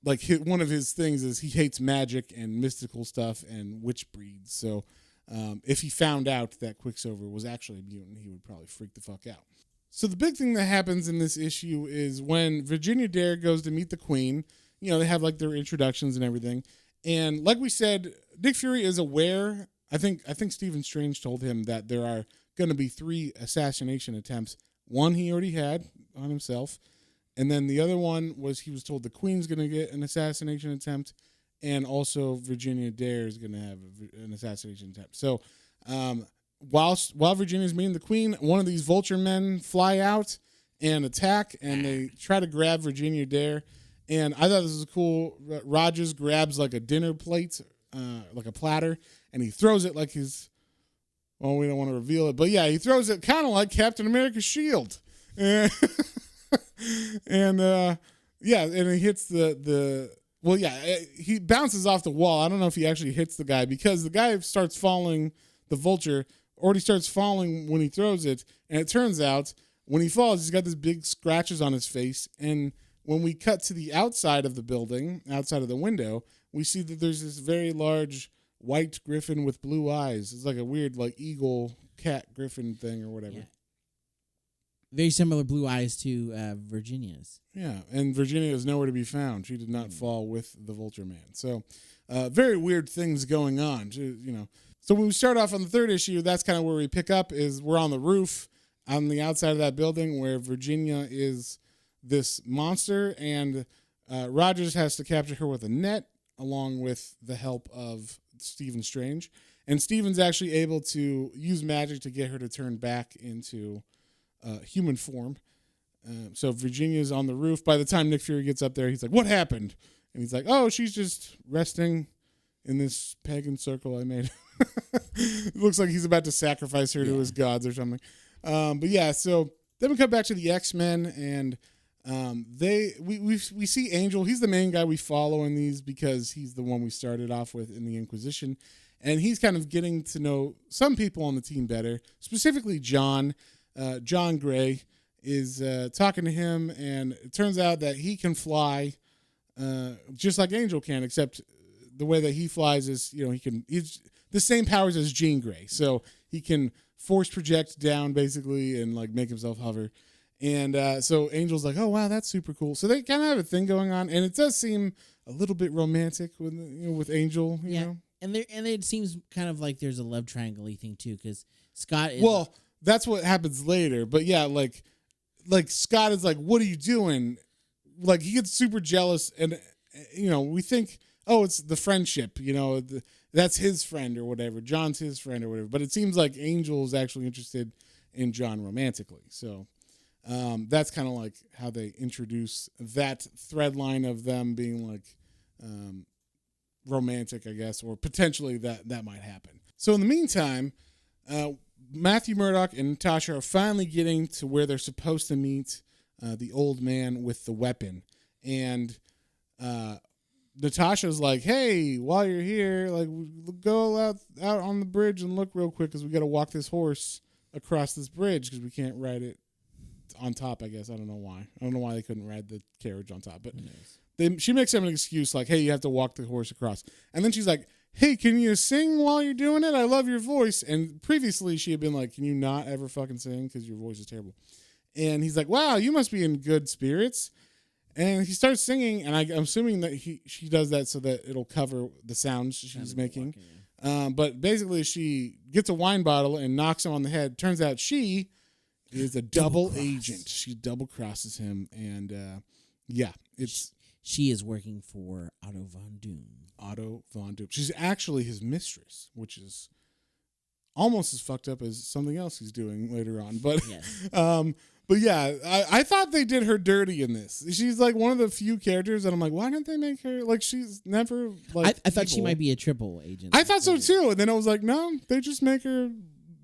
one of his things is he hates magic and mystical stuff and witchbreeds. So if he found out that Quicksilver was actually a mutant, he would probably freak the fuck out. So the big thing that happens in this issue is when Virginia Dare goes to meet the Queen, they have like their introductions and everything. And like we said, Nick Fury is aware. I think Stephen Strange told him that there are going to be 3 assassination attempts. One he already had on himself. And then the other one was he was told the Queen's going to get an assassination attempt. And also Virginia Dare is going to have an assassination attempt. So while Virginia's meeting the Queen, one of these vulture men fly out and attack, and they try to grab Virginia Dare. And I thought this was cool. Rogers grabs like a dinner plate, like a platter, and he throws it like his, well, we don't want to reveal it, but yeah, he throws it kind of like Captain America's shield. And he hits he bounces off the wall. I don't know if he actually hits the guy, because the guy starts falling, the vulture already starts falling when he throws it, and it turns out when he falls, he's got these big scratches on his face. And when we cut to the outside of the building, outside of the window, we see that there's this very large white griffin with blue eyes. It's like a weird like eagle cat griffin thing or whatever. Yeah. Very similar blue eyes to Virginia's. Yeah, and Virginia is nowhere to be found. She did not fall with the Vulture Man. So very weird things going on, So when we start off on the 3rd issue, that's kind of where we pick up, is we're on the roof on the outside of that building where Virginia is this monster, and Rogers has to capture her with a net along with the help of Stephen Strange. And Stephen's actually able to use magic to get her to turn back into human form. So Virginia's on the roof. By the time Nick Fury gets up there, he's like, what happened? And he's like, oh, she's just resting in this pagan circle I made. It looks like he's about to sacrifice her to his gods or something. So then we come back to the X-Men, and we see Angel. He's the main guy we follow in these because he's the one we started off with in the Inquisition. And he's kind of getting to know some people on the team better, specifically John. John Gray is talking to him, and it turns out that he can fly just like Angel can, except the way that he flies is, he's the same powers as Jean Grey. So he can force project down basically and like make himself hover. And so Angel's like, oh, wow, that's super cool. So they kind of have a thing going on, and it does seem a little bit romantic with Angel, you know. And it seems kind of like there's a love triangle-y thing too, because Scott is... Well, that's what happens later. But yeah, like Scott is like, what are you doing? Like he gets super jealous, and we think, oh, it's the friendship, that's his friend or whatever. John's his friend or whatever. But it seems like Angel is actually interested in John romantically. So that's kind of like how they introduce that thread line of them being like romantic, I guess, or potentially that might happen. So in the meantime, Matthew Murdock and Natasha are finally getting to where they're supposed to meet the old man with the weapon. And Natasha's like, hey, while you're here, like, go out on the bridge and look real quick because we got to walk this horse across this bridge because we can't ride it on top, I guess. I don't know why. I don't know why they couldn't ride the carriage on top. But she makes him an excuse like, hey, you have to walk the horse across. And then she's like, hey, can you sing while you're doing it? I love your voice. And previously she had been like, can you not ever fucking sing because your voice is terrible? And he's like, wow, you must be in good spirits. And he starts singing, and I'm assuming that she does that so that it'll cover the sounds she's making. But basically she gets a wine bottle and knocks him on the head. Turns out she is a double agent. She double crosses him, and she is working for Otto von Doom. Otto von Doom. She's actually his mistress, which is almost as fucked up as something else he's doing later on. But yes. But yeah, I thought they did her dirty in this. She's like one of the few characters that I'm like, why didn't they make her like she's never like I thought she might be a triple agent. I thought so too. And then I was like, no, they just make her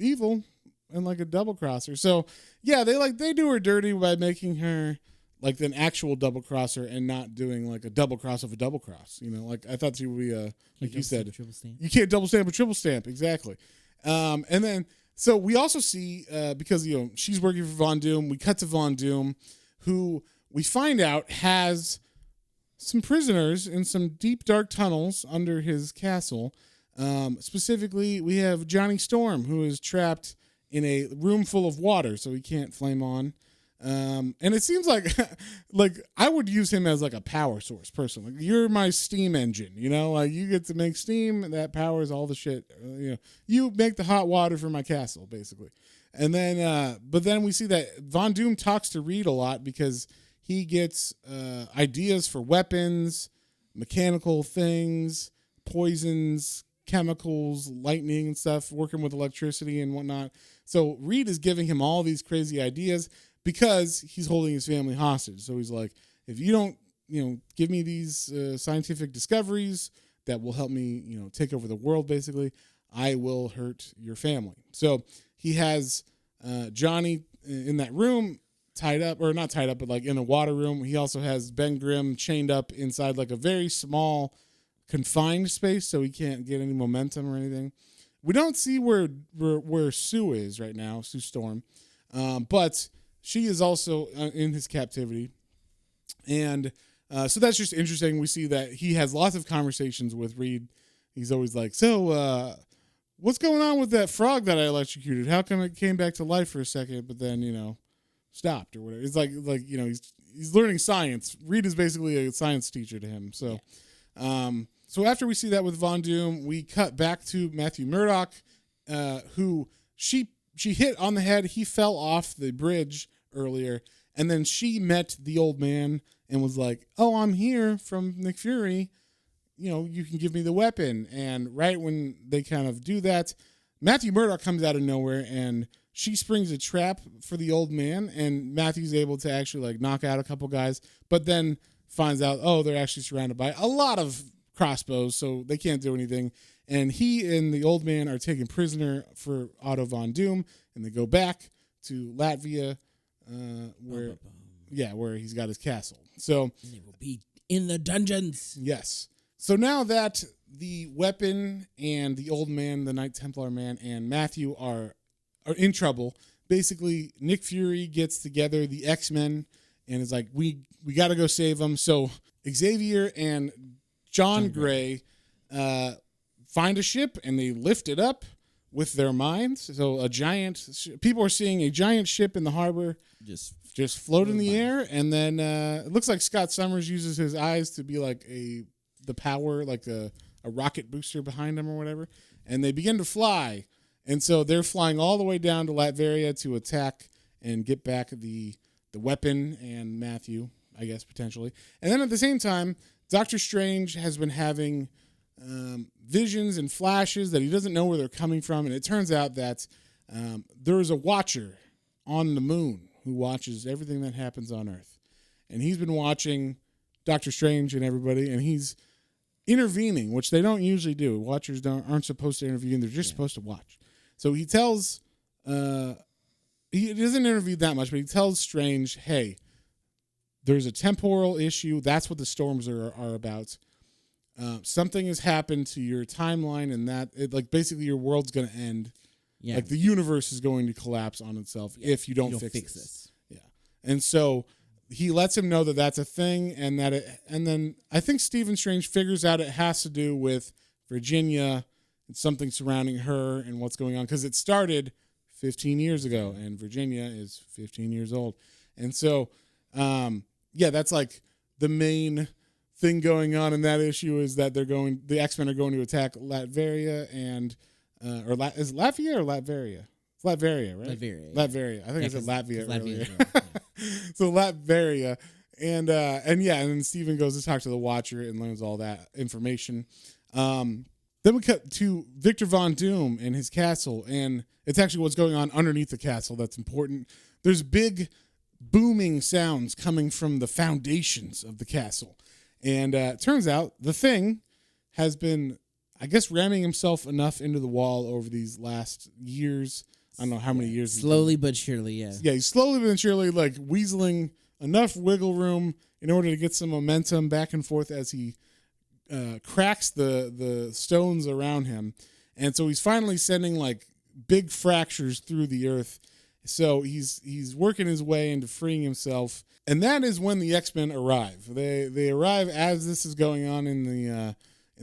evil and like a double crosser. So yeah, they do her dirty by making her like an actual double crosser and not doing like a double cross of a double cross. You know, like I thought she would be like you said, you can't double stamp a triple stamp. Exactly. And then so we also see, because, you know, she's working for Von Doom, we cut to Von Doom, who we find out has some prisoners in some deep, dark tunnels under his castle. Specifically, we have Johnny Storm, who is trapped in a room full of water, so he can't flame on. And it seems like like I would use him as like a power source personally. Like, you're my steam engine, you know, like you get to make steam that powers all the shit. You know, you make the hot water for my castle, basically. And then, but then we see that Von Doom talks to Reed a lot because he gets ideas for weapons, mechanical things, poisons, chemicals, lightning and stuff, working with electricity and whatnot. So Reed is giving him all these crazy ideas because he's holding his family hostage. So he's like, if you don't, you know, give me these scientific discoveries that will help me, you know, take over the world, basically, I will hurt your family. So he has Johnny in that room tied up, or not tied up, but like in a water room. He also has Ben Grimm chained up inside like a very small confined space so he can't get any momentum or anything. We don't see where Sue is right now, Sue Storm, but she is also in his captivity. And so that's just interesting. We see that he has lots of conversations with Reed. He's always like, so what's going on with that frog that I electrocuted? How come it came back to life for a second, but then, you know, stopped or whatever? It's like you know, he's learning science. Reed is basically a science teacher to him. So so after we see that with Von Doom, we cut back to Matthew Murdock, who she hit on the head. He fell off the bridge earlier, and then she met the old man and was like, oh, I'm here from Nick Fury. You know, you can give me the weapon. And right when they kind of do that, Matthew Murdock comes out of nowhere, and she springs a trap for the old man, and Matthew's able to actually like knock out a couple guys, but then finds out, oh, they're actually surrounded by a lot of crossbows, so they can't do anything. And he and the old man are taken prisoner for Otto von Doom, and they go back to Latvia, where he's got his castle. So they will be in the dungeons. Yes. So now that the weapon and the old man, the Knight Templar man, and Matthew are in trouble, basically Nick Fury gets together the X-Men and is like, we got to go save them. So Xavier and John Gray find a ship and they lift it up with their minds. So a giant people are seeing a giant ship in the harbor just float in the air, and then it looks like Scott Summers uses his eyes to be like the power, like a rocket booster behind him or whatever, and they begin to fly. And so they're flying all the way down to Latveria to attack and get back the weapon and Matthew, I guess, potentially. And then at the same time, Doctor Strange has been having visions and flashes that he doesn't know where they're coming from. And it turns out that there is a watcher on the moon who watches everything that happens on Earth. And he's been watching Doctor Strange and everybody, and he's intervening, which they don't usually do. Watchers aren't supposed to intervene. They're just supposed to watch. So he tells he doesn't interview that much, but he tells Strange, hey, there's a temporal issue. That's what the storms are about. Something has happened to your timeline, and that basically your world's going to end. Yeah. Like the universe is going to collapse on itself if you don't fix this. Yeah. And so he lets him know that that's a thing, and then I think Stephen Strange figures out it has to do with Virginia and something surrounding her and what's going on, because it started 15 years ago, and Virginia is 15 years old. And so, that's like the main thing going on in that issue is that the X-Men are going to attack Latveria and is it Latvia or Latveria? It's Latveria, right? Latveria. I think I said Latvia earlier. So Latveria. And then Steven goes to talk to the Watcher and learns all that information. Then we cut to Victor Von Doom and his castle, and it's actually what's going on underneath the castle that's important. There's big booming sounds coming from the foundations of the castle. And it turns out the Thing has been, I guess, ramming himself enough into the wall over these last years. I don't know how many years. Slowly but surely, yeah. Yeah, he's slowly but surely like weaseling enough wiggle room in order to get some momentum back and forth as he cracks the stones around him. And so he's finally sending like big fractures through the earth. So he's working his way into freeing himself. And that is when the X-Men arrive. They arrive as this is going on in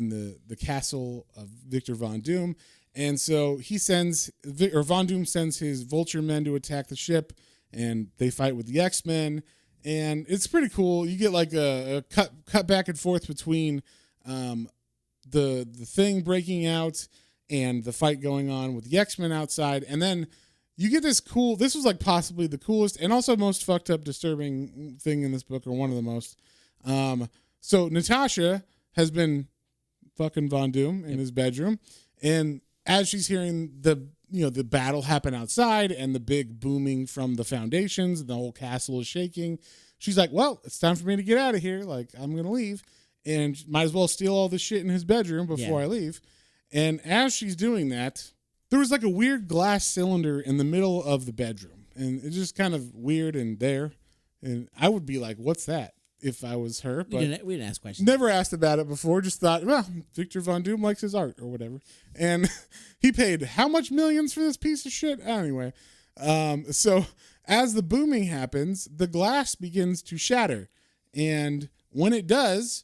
the castle of Victor Von Doom. And so Von Doom sends his Vulture men to attack the ship, and they fight with the X-Men. And it's pretty cool. You get like a cut back and forth between the Thing breaking out and the fight going on with the X-Men outside. And then you get this was like possibly the coolest and also most fucked up, disturbing thing in this book, or one of the most. So Natasha has been fucking Von Doom in his bedroom, and as she's hearing the battle happen outside and the big booming from the foundations, and the whole castle is shaking, she's like, well, it's time for me to get out of here. Like, I'm going to leave, and might as well steal all this shit in his bedroom before I leave. And as she's doing that, there was like a weird glass cylinder in the middle of the bedroom, and it's just kind of weird and there. And I would be like, what's that? If I was her, but we didn't ask questions. Never asked about it before. Just thought, well, Victor Von Doom likes his art or whatever, and he paid how much millions for this piece of shit? Anyway, so as the booming happens, the glass begins to shatter, and when it does,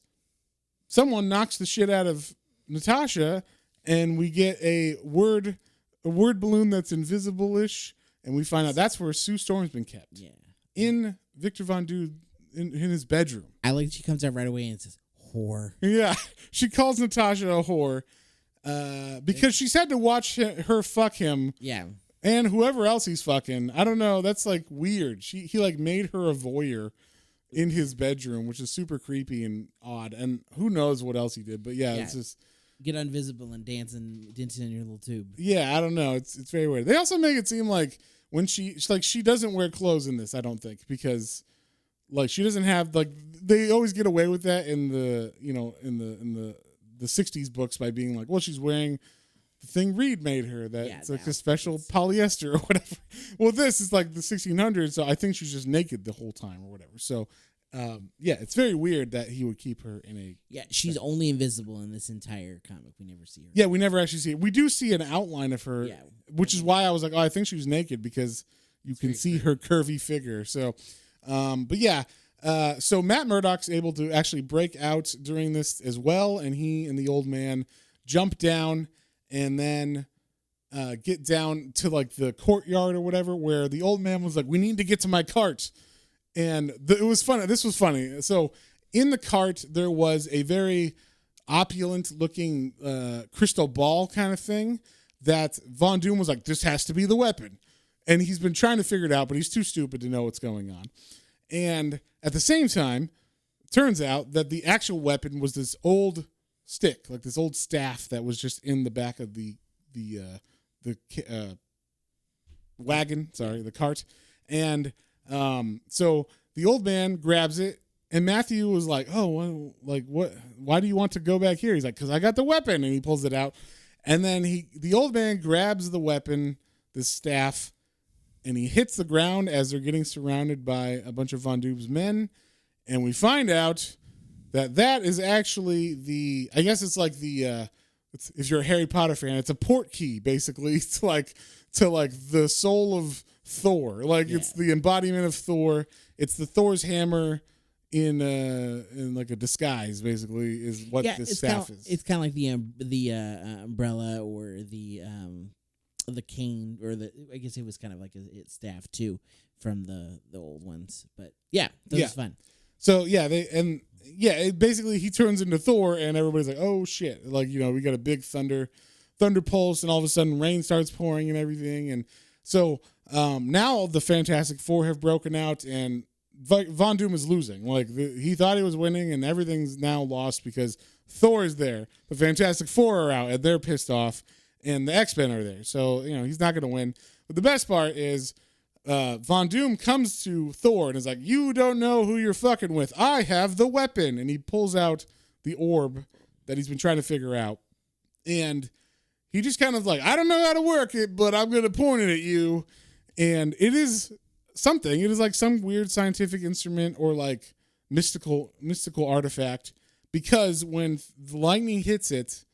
someone knocks the shit out of Natasha, and we get a word balloon that's invisible-ish, and we find out that's where Sue Storm's been kept. Yeah, in Victor Von Doom. In his bedroom. I like she comes out right away and says, whore. Yeah, she calls Natasha a whore because she's had to watch her fuck him. Yeah. And whoever else he's fucking. I don't know. That's like weird. He like made her a voyeur in his bedroom, which is super creepy and odd. And who knows what else he did. But yeah. It's just... Get invisible and dancing in your little tube. Yeah, I don't know. It's very weird. They also make it seem like when she doesn't wear clothes in this, I don't think, because... Like, she doesn't have, like, they always get away with that in the 60s books by being like, well, she's wearing the thing Reed made her, that it's like a special polyester or whatever. Well, this is like the 1600s, so I think she's just naked the whole time or whatever. So, it's very weird that he would keep her in a... Yeah, she's only invisible in this entire comic. We never see her. Yeah, we never actually see it. We do see an outline of her, which is why I was like, oh, I think she was naked, because you can see her curvy figure. So... so Matt Murdock's able to actually break out during this as well, and he and the old man jump down and then get down to like the courtyard or whatever, where the old man was like, we need to get to my cart. And it was funny. This was funny. So in the cart, there was a very opulent looking crystal ball kind of thing that Von Doom was like, this has to be the weapon. And he's been trying to figure it out, but he's too stupid to know what's going on. And at the same time, it turns out that the actual weapon was this old stick, like this old staff that was just in the back of the wagon, the cart. And so the old man grabs it, and Matthew was like, oh, well, like, what? Why do you want to go back here? He's like, because I got the weapon, and he pulls it out. And then the old man grabs the weapon this staff, and he hits the ground as they're getting surrounded by a bunch of Von Doom's men, and we find out that is actually I guess it's like if you're a Harry Potter fan, it's a port key basically to the soul of Thor. Like it's the embodiment of Thor. It's the Thor's hammer in like a disguise, basically, is what this staff is. It's kind of like the umbrella or the cane, or I guess it was kind of like its staff too from the old ones. But yeah, that was fun. So basically he turns into Thor, and everybody's like, oh shit, like we got a big thunder pulse, and all of a sudden rain starts pouring and everything, and so now the Fantastic Four have broken out, and Von Doom is losing. Like he thought he was winning, and everything's now lost because Thor is there. The Fantastic Four are out, and they're pissed off, and the X-Men are there. So he's not going to win. But the best part is Von Doom comes to Thor and is like, "You don't know who you're fucking with. I have the weapon," and he pulls out the orb that he's been trying to figure out, and he just kind of like, "I don't know how to work it, but I'm going to point it at you," and it is something. It is like some weird scientific instrument or like mystical artifact, because when the lightning hits it,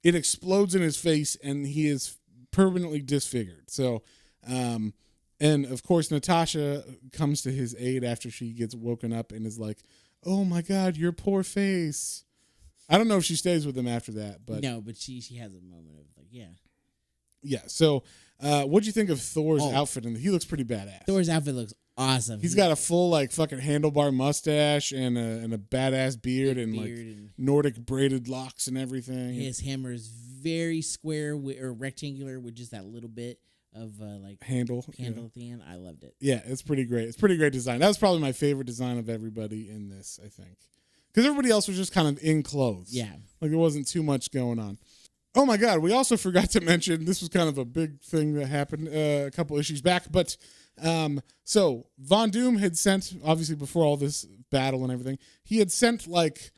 it explodes in his face and he is permanently disfigured. So, and of course, Natasha comes to his aid after she gets woken up and is like, "Oh my God, your poor face." I don't know if she stays with him after that, but no, but she has a moment of like, yeah. So, what'd you think of Thor's outfit? And he looks pretty badass. Thor's outfit looks awesome. He's got a full like fucking handlebar mustache and a badass beard and Nordic braided locks and everything. His hammer is very square or rectangular with just that little bit of handle at the end. I loved it. Yeah, it's pretty great. It's pretty great design. That was probably my favorite design of everybody in this, I think, because everybody else was just kind of in clothes. Yeah, like there wasn't too much going on. Oh my God, we also forgot to mention, this was kind of a big thing that happened a couple issues back, but so Von Doom had sent, obviously before all this battle and everything, he had sent like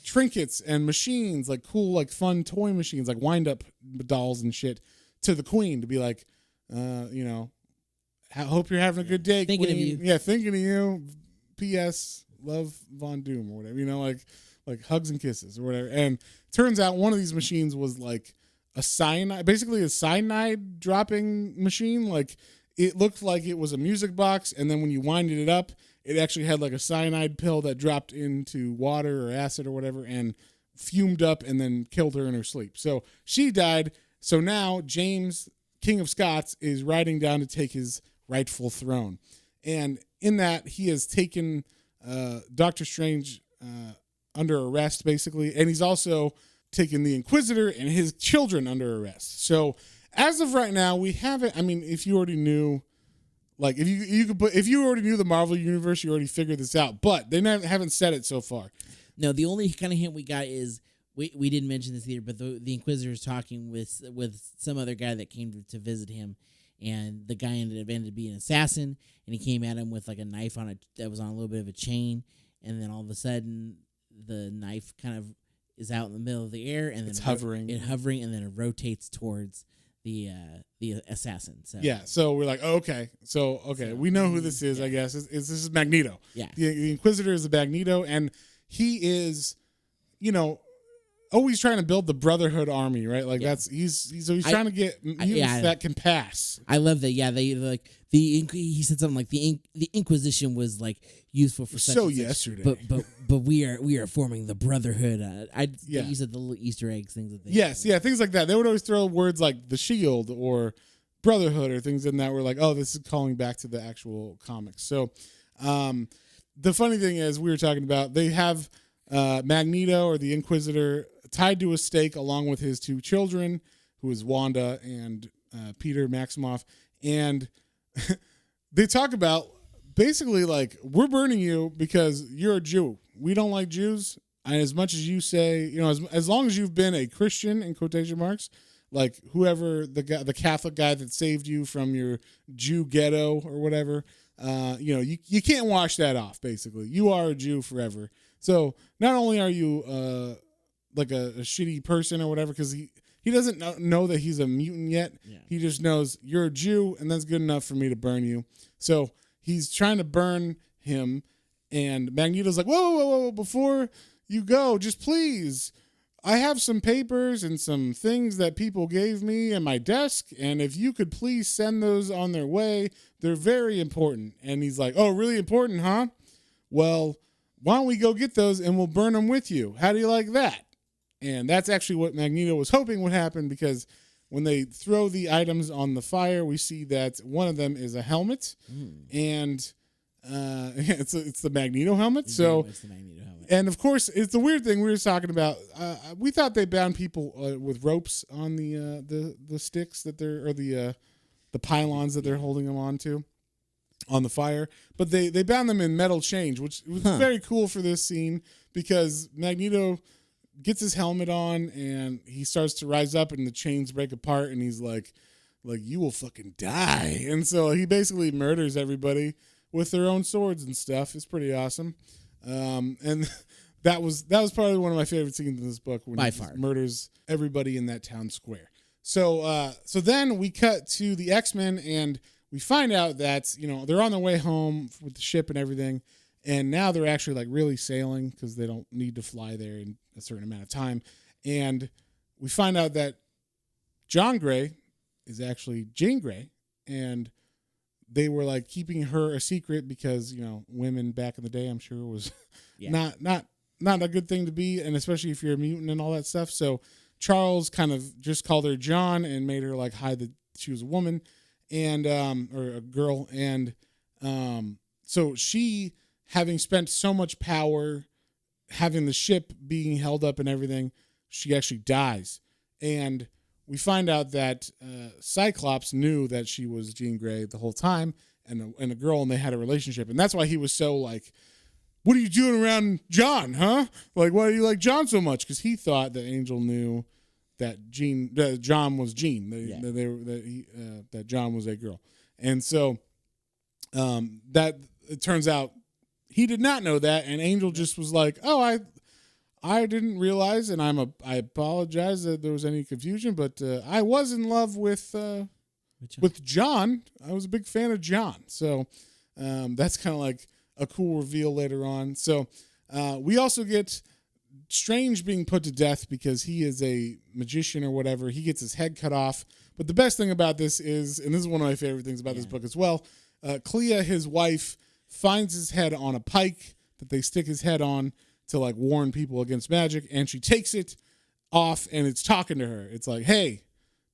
trinkets and machines, like cool, like fun toy machines, like wind-up dolls and shit, to the Queen to be like, hope you're having a good day, thinking Queen. of you. Yeah, thinking of you. P.S. Love Von Doom or whatever, like hugs and kisses or whatever. And turns out one of these machines was like a cyanide dropping machine. Like it looked like it was a music box, and then when you winded it up, it actually had like a cyanide pill that dropped into water or acid or whatever and fumed up and then killed her in her sleep. So she died. So now James, King of Scots, is riding down to take his rightful throne. And in that, he has taken Doctor Strange under arrest, basically, and he's also taken the Inquisitor and his children under arrest. So as of right now, we haven't. I mean, if you already knew, like if you already knew the Marvel universe, you already figured this out. But they haven't said it so far. No, the only kind of hint we got is we didn't mention this either, but the Inquisitor is talking with some other guy that came to visit him, and the guy ended up being an assassin, and he came at him with like a knife that was on a little bit of a chain, and then all of a sudden the knife kind of is out in the middle of the air, and then it's hovering, and then it rotates towards the assassin. So yeah, so we're like, oh, okay, we know who this is. Yeah. I guess this is Magneto. Yeah, the Inquisitor is the Magneto, and he is, always trying to build the Brotherhood army, right? Like he's trying to get mutants that can pass. I love that. Yeah, they like he said something like the Inquisition was like useful for such yesterday, but we are forming the Brotherhood. You said the little Easter eggs things that they things like that. They would always throw words like the Shield or Brotherhood or things in that were like, oh, this is calling back to the actual comics. So the funny thing is, we were talking about, they have Magneto or the Inquisitor tied to a stake along with his two children, who is Wanda and Peter Maximoff, and they talk about basically like, we're burning you because you're a Jew. We don't like Jews, and as much as you say, as long as you've been a Christian in quotation marks, like whoever the Catholic guy that saved you from your Jew ghetto or whatever, you can't wash that off. Basically, you are a Jew forever. So not only are you like a shitty person or whatever, because he doesn't know that he's a mutant yet. Yeah. He just knows you're a Jew, and that's good enough for me to burn you. So he's trying to burn him, and Magneto's like, whoa, before you go, just please, I have some papers and some things that people gave me in my desk, and if you could please send those on their way, they're very important. And he's like, oh, really important, huh? Well, why don't we go get those and we'll burn them with you? How do you like that? And that's actually what Magneto was hoping would happen, because when they throw the items on the fire, we see that one of them is a helmet, and it's the Magneto helmet. So it's the Magneto helmet. And of course, it's the weird thing we were talking about. We thought they bound people with ropes on the sticks that they're, or the pylons that they're holding them onto on the fire, but they bound them in metal chains, which was very cool for this scene, because Magneto gets his helmet on and he starts to rise up and the chains break apart, and he's like you will fucking die. And so he basically murders everybody with their own swords and stuff. It's pretty awesome. And that was probably one of my favorite scenes in this book, when he murders everybody in that town square. So then we cut to the X-Men, and we find out that, they're on their way home with the ship and everything, and now they're actually like really sailing because they don't need to fly there in a certain amount of time. And we find out that John Gray is actually Jean Grey, and they were like keeping her a secret because, women back in the day, I'm sure, was not a good thing to be, and especially if you're a mutant and all that stuff. So Charles kind of just called her John and made her like hide that she was a woman, and or a girl. And so she, having spent so much power, having the ship being held up and everything, she actually dies. And we find out that Cyclops knew that she was Jean Grey the whole time, and a girl, and they had a relationship. And that's why he was so like, what are you doing around John, huh? Like, why do you like John so much? Because he thought that Angel knew that John was Jean, that John was a girl. And so that, it turns out he did not know that, and Angel just was like, oh, I didn't realize, and I apologize that there was any confusion, but I was in love with John. I was a big fan of John. So that's kind of like a cool reveal later on. So we also get Strange being put to death because he is a magician or whatever. He gets his head cut off. But the best thing about this is, and this is one of my favorite things about this book as well, Clea, his wife, finds his head on a pike that they stick his head on to like warn people against magic, and she takes it off and it's talking to her. It's like, hey,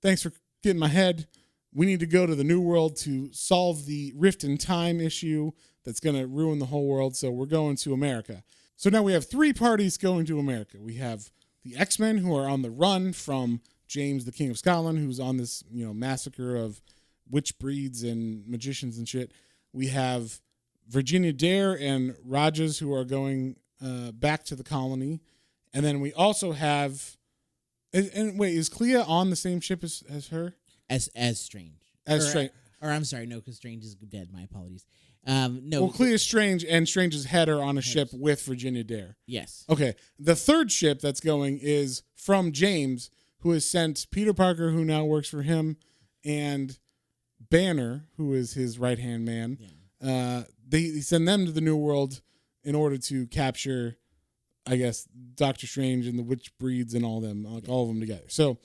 thanks for getting my head. We need to go to the New World to solve the rift in time issue that's going to ruin the whole world. So we're going to America. So now we have three parties going to America. We have the X-Men, who are on the run from James, the King of Scotland, who's on this, massacre of witch breeds and magicians and shit. We have Virginia Dare and Rajas, who are going back to the colony. And then we also have, and wait, is Clea on the same ship as her? As Strange. Strange. Or I'm sorry, no, because Strange is dead. My apologies. No. Well, Clea's Strange, and Strange's head are on a ship with Virginia Dare. Yes. Okay. The third ship that's going is from James, who has sent Peter Parker, who now works for him, and Banner, who is his right-hand man. Yeah. They send them to the New World in order to capture, I guess, Doctor Strange and the witch breeds and all them, like all of them together. So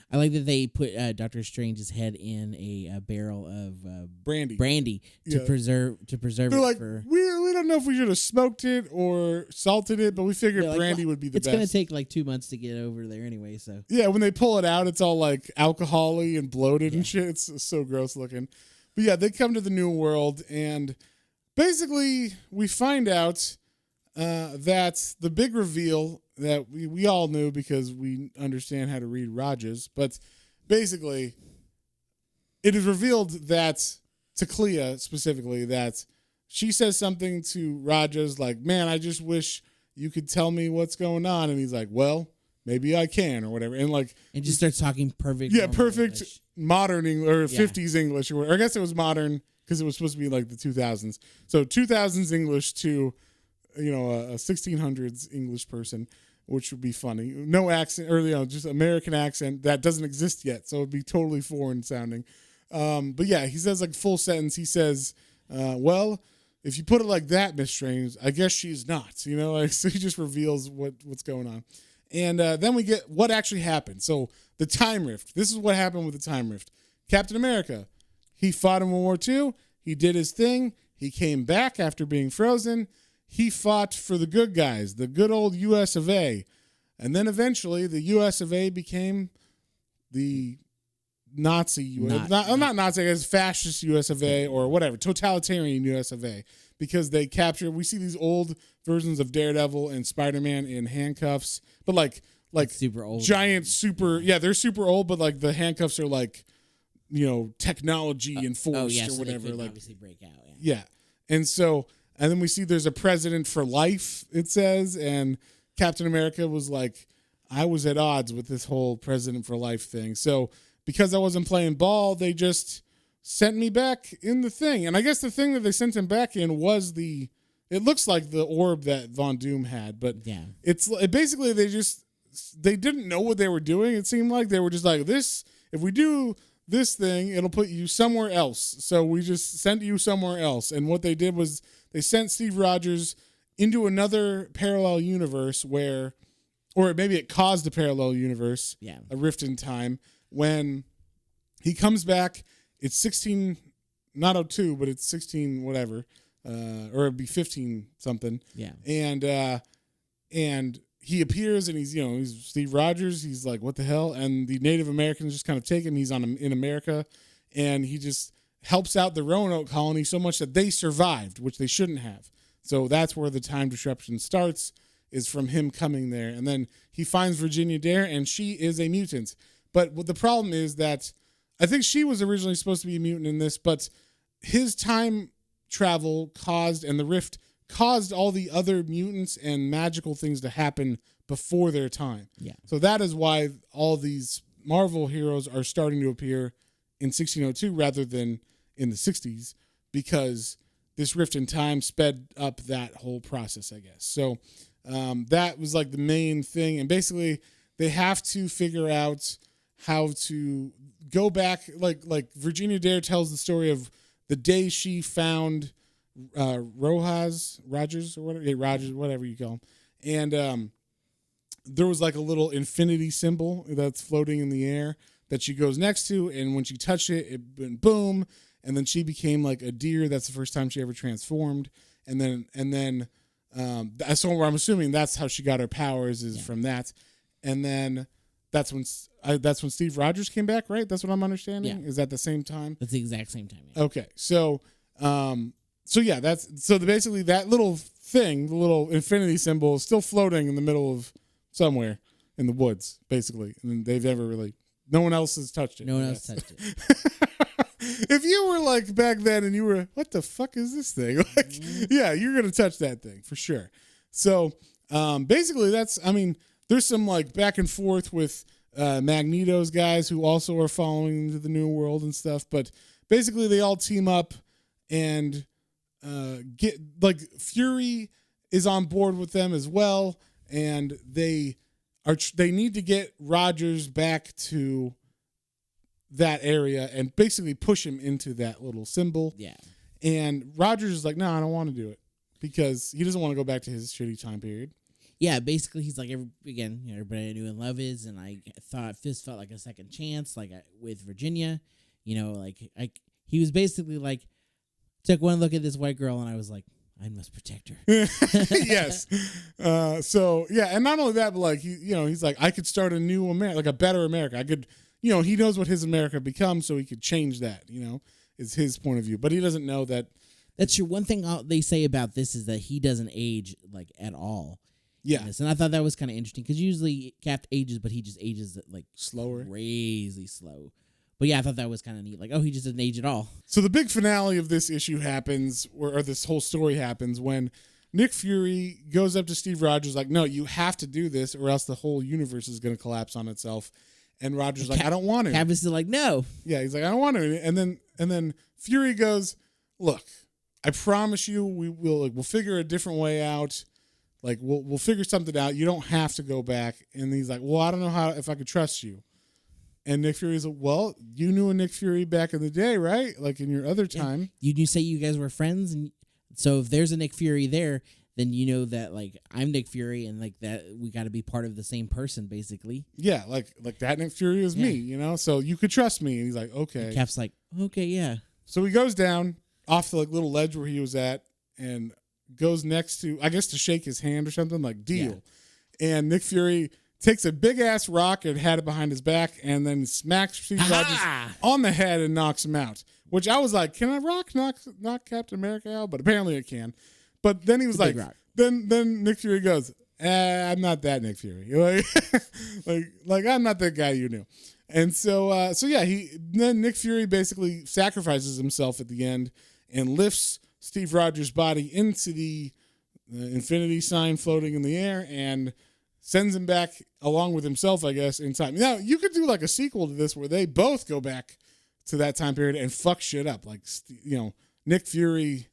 I like that they put Doctor Strange's head in a barrel of brandy to preserve They're it. like, we don't know if we should have smoked it or salted it, but we figured brandy would be the best. It's going to take like 2 months to get over there anyway. So yeah, when they pull it out, it's all like alcohol-y and bloated and shit. It's so gross looking. But yeah, they come to the New World, and basically we find out that the big reveal that we all knew because we understand how to read Rajas, but basically it is revealed that, to Clea specifically, that she says something to Rajas like, man, I just wish you could tell me what's going on. And he's like, well, maybe I can, or whatever. And just starts talking perfect. Yeah, perfect English. Modern English, or 50s English, or I guess it was modern because it was supposed to be like the 2000s. So 2000s English to, a 1600s English person, which would be funny. No accent, or just American accent that doesn't exist yet, so it'd be totally foreign sounding. But yeah, he says like full sentence. He says, "Well, if you put it like that, Miss Strange, I guess she's not." Like so he just reveals what's going on, and then we get what actually happened. So the time rift. This is what happened with the time rift. Captain America, he fought in World War II. He did his thing. He came back after being frozen. He fought for the good guys, the good old U.S. of A. And then eventually the U.S. of A became the Nazi U.S. Not Nazi, I guess fascist U.S. of A or whatever, totalitarian U.S. of A. Because they capture, we see these old versions of Daredevil and Spider-Man in handcuffs, but like super old. Giant super, they're super old, but like the handcuffs are like, technology enforced or so whatever. They like obviously break out. Yeah. And then we see there's a president for life, it says, and Captain America was like, I was at odds with this whole president for life thing. So because I wasn't playing ball, they just sent me back in the thing. And I guess the thing that they sent him back in was it looks like the orb that Von Doom had, but basically they didn't know what they were doing. It seemed like they were just like, if we do this thing, it'll put you somewhere else. So we just sent you somewhere else. And what they did was they sent Steve Rogers into another parallel universe or maybe it caused a parallel universe, a rift in time. When he comes back, it's 16, not 02, but it's 16 whatever, or it'd be 15 something. Yeah. And he appears and he's Steve Rogers. He's like, what the hell? And the Native Americans just kind of take him. He's in America, and he just helps out the Roanoke colony so much that they survived, which they shouldn't have. So that's where the time disruption starts, is from him coming there. And then he finds Virginia Dare, and she is a mutant. But what the problem is that I think she was originally supposed to be a mutant in this, but his time travel and the rift caused all the other mutants and magical things to happen before their time. Yeah. So that is why all these Marvel heroes are starting to appear in 1602 rather than in the 60s, because this rift in time sped up that whole process, I guess. So that was like the main thing. And basically they have to figure out how to go back. Like Virginia Dare tells the story of the day she found Rogers or whatever, Rogers, whatever you call him. And there was like a little infinity symbol that's floating in the air that she goes next to, and when she touched it, it went boom, and then she became like a deer. That's the first time she ever transformed. And then so I'm assuming that's how she got her powers, is from that. And then that's when Steve Rogers came back, right? That's what I'm understanding. Yeah. Is that the same time? That's the exact same time. Yeah. Okay, so basically that little thing, the little infinity symbol, is still floating in the middle of somewhere in the woods, basically, and no one else has touched it. No one else touched it. If you were like back then and you were, what the fuck is this thing? Like, yeah, you're gonna touch that thing for sure. So basically, there's some like back and forth with Magneto's guys who also are following into the New World and stuff, but basically they all team up and get like Fury is on board with them as well, and they need to get Rogers back to that area and basically push him into that little symbol. Yeah. And Rogers is like, no, I don't want to do it, because he doesn't want to go back to his shitty time period. Yeah, basically he's like, everybody I knew and love is, and I thought Fist felt like a second chance, like with Virginia, he was basically like, took one look at this white girl and I was like, I must protect her. Yes. And not only that, but like he's like, I could start a new America, like a better America. I could, he knows what his America becomes, so he could change that. Is his point of view, but he doesn't know that. That's true. One thing they say about this is that he doesn't age like at all. Yeah. And I thought that was kind of interesting, because usually Cap ages, but he just ages like slower, crazy slow. But yeah, I thought that was kind of neat. Like, he just doesn't age at all. So the big finale of this issue happens, or this whole story happens, when Nick Fury goes up to Steve Rogers like, no, you have to do this or else the whole universe is going to collapse on itself. And Rogers is like, I don't want to. Cap is like, no. Yeah, he's like, I don't want to. And then Fury goes, look, I promise you we'll figure a different way out. Like we'll figure something out. You don't have to go back. And he's like, well, I don't know if I could trust you. And Nick Fury's like, well, you knew a Nick Fury back in the day, right? Like in your other time. You say you guys were friends, and so if there's a Nick Fury there, then you know that like I'm Nick Fury, and like that we got to be part of the same person, basically. Yeah, like that Nick Fury is me, you know. So you could trust me. And he's like, okay. And Cap's like, okay, yeah. So he goes down off the like little ledge where he was at, and goes next to, I guess, to shake his hand or something, like deal. Yeah. And Nick Fury takes a big ass rock and had it behind his back, and then smacks Steve Rogers on the head and knocks him out. Which I was like, can a rock knock Captain America out? But apparently it can. But then he was like, then Nick Fury goes, I'm not that Nick Fury. like I'm not that guy you knew. And so yeah, then Nick Fury basically sacrifices himself at the end and lifts Steve Rogers' body into the infinity sign floating in the air and sends him back along with himself, I guess, in time. Now, you could do like a sequel to this where they both go back to that time period and fuck shit up. Like, Nick Fury,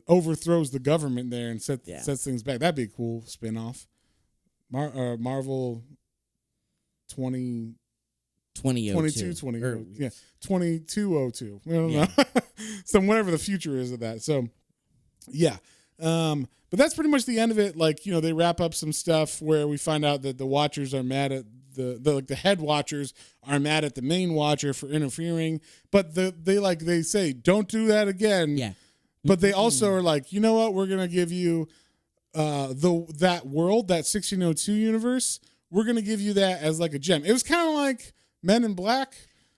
overthrows the government there and sets things back. That'd be a cool spinoff. Marvel 2202. 2202. I don't know. So whatever the future is of that. So, yeah. But that's pretty much the end of it. Like, they wrap up some stuff where we find out that the Watchers are mad at the head Watchers are mad at the main Watcher for interfering. But they say, don't do that again. Yeah. But they also are like, you know what? We're going to give you that world, that 1602 universe. We're going to give you that as like a gem. It was kind of like Men in Black.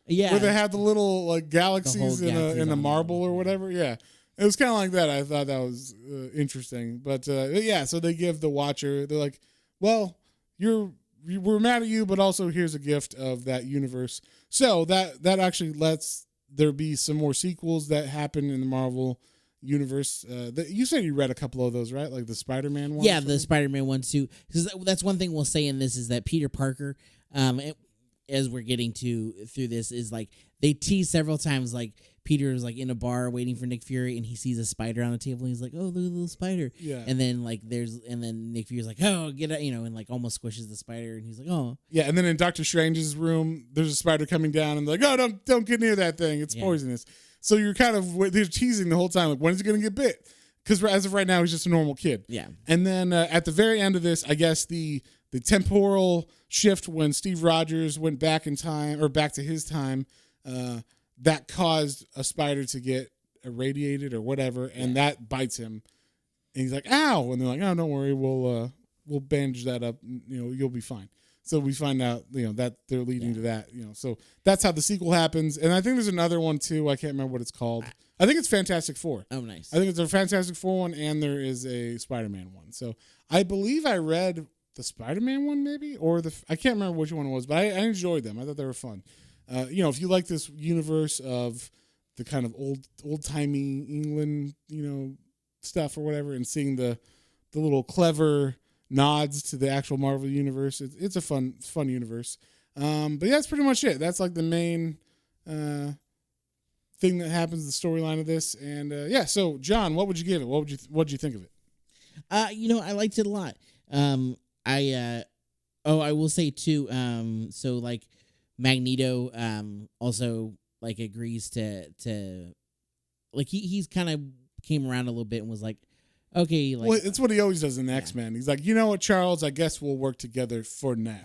Yeah. Where they had the little like galaxies in a marble or whatever. Yeah. It was kind of like that. I thought that was interesting. But yeah, so they give the Watcher, they're like, well, we're mad at you, but also here's a gift of that universe. So that actually lets there be some more sequels that happen in the Marvel universe. You said you read a couple of those, right? Like the Spider-Man one? Yeah, the Spider-Man one too. Because that's one thing we'll say in this is that Peter Parker, as we're getting through this, is like they tease several times, like Peter is like in a bar waiting for Nick Fury and he sees a spider on the table and he's like, oh, look at the little spider. Yeah. And then then Nick Fury's like, oh, get out, and like almost squishes the spider and he's like, oh. Yeah, and then in Doctor Strange's room, there's a spider coming down and they're like, oh, don't get near that thing. It's poisonous. So you're kind of, they're teasing the whole time, like, when is he going to get bit? Because as of right now, he's just a normal kid. Yeah. And then at the very end of this, I guess the temporal shift when Steve Rogers went back in time, or back to his time, that caused a spider to get irradiated or whatever, and that bites him. And he's like, ow! And they're like, oh, don't worry, we'll bandage that up. You'll be fine. So we find out, that they're leading to that. So that's how the sequel happens. And I think there's another one too. I can't remember what it's called. I think it's Fantastic Four. Oh, nice. I think it's a Fantastic Four one, and there is a Spider-Man one. So I believe I read the Spider-Man one, maybe, or I can't remember which one it was, but I enjoyed them. I thought they were fun. If you like this universe of the kind of old-timey England, stuff or whatever, and seeing the little clever nods to the actual Marvel universe, it's a fun universe. But yeah, that's pretty much it. That's like the main thing that happens, the storyline of this. And yeah, so John, what would you give it? What did you think of it? I liked it a lot. I will say too, so like Magneto also like agrees to like he's kind of came around a little bit and was like, okay, like, well, it's what he always does in X-Men. He's like, you know what, Charles, I guess we'll work together for now.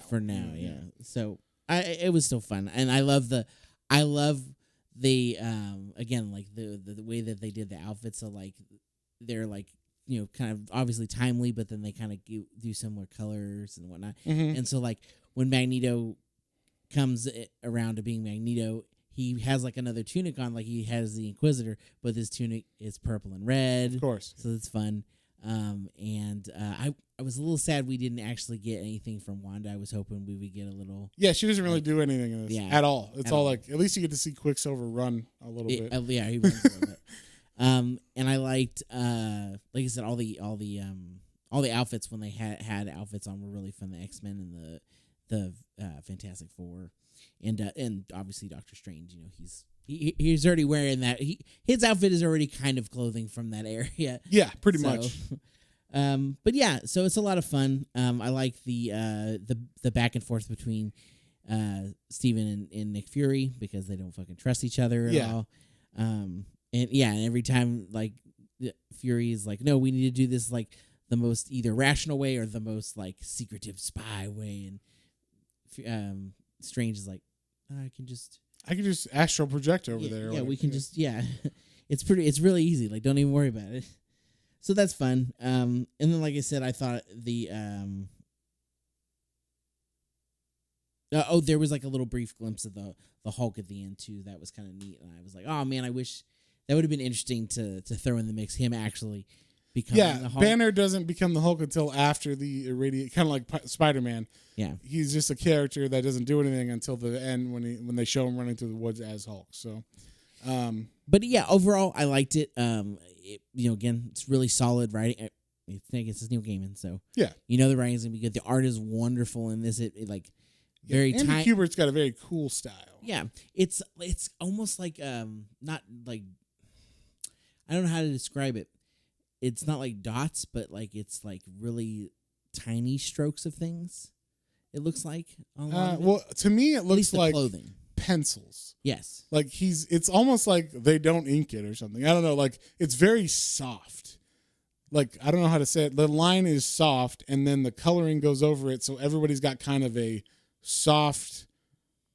Yeah. So it was still fun, and I love the again, like the way that they did the outfits. So like they're like, kind of obviously timely, but then they kind of do similar colors and whatnot. Mm-hmm. And so like when Magneto comes around to being Magneto, he has like another tunic on, like he has the Inquisitor, but this tunic is purple and red. Of course. So it's fun. I was a little sad we didn't actually get anything from Wanda. I was hoping we would get a little. Yeah, she doesn't really do anything in this at all. It's all like, at least you get to see Quicksilver run a little bit. Yeah, he runs a little bit. And I liked, like I said, all the outfits when they had outfits on were really fun. The X-Men and the Fantastic Four, and obviously Doctor Strange. He's already wearing that. His outfit is already kind of clothing from that area. Yeah, pretty much. But yeah, so it's a lot of fun. I like the back and forth between Steven and Nick Fury because they don't fucking trust each other at all. And every time like Fury is like, no, we need to do this like the most either rational way or the most like secretive spy way, and Strange is like, I can just astral project over there. Yeah, we can just it's really easy. Like, don't even worry about it. So that's fun. And then, like I said, I thought the there was like a little brief glimpse of the Hulk at the end too. That was kind of neat, and I was like, oh man, I wish that would have been interesting to throw in the mix. Him actually becoming the Hulk. Banner doesn't become the Hulk until after the irradiate, kind of like Spider-Man. Yeah, he's just a character that doesn't do anything until the end when they show him running through the woods as Hulk. So. But yeah, overall, I liked it. Again, it's really solid writing. I think it's Neil Gaiman, so yeah, the writing's gonna be good. The art is wonderful in this. It like very Andy Kubert's got a very cool style. Yeah, it's almost like not like, I don't know how to describe it. It's not like dots, but like it's like really tiny strokes of things. It looks like. Well, to me, it looks like clothing. Pencils. Yes. Like it's almost like they don't ink it or something. I don't know. Like it's very soft. Like, I don't know how to say it. The line is soft and then the coloring goes over it. So everybody's got kind of a soft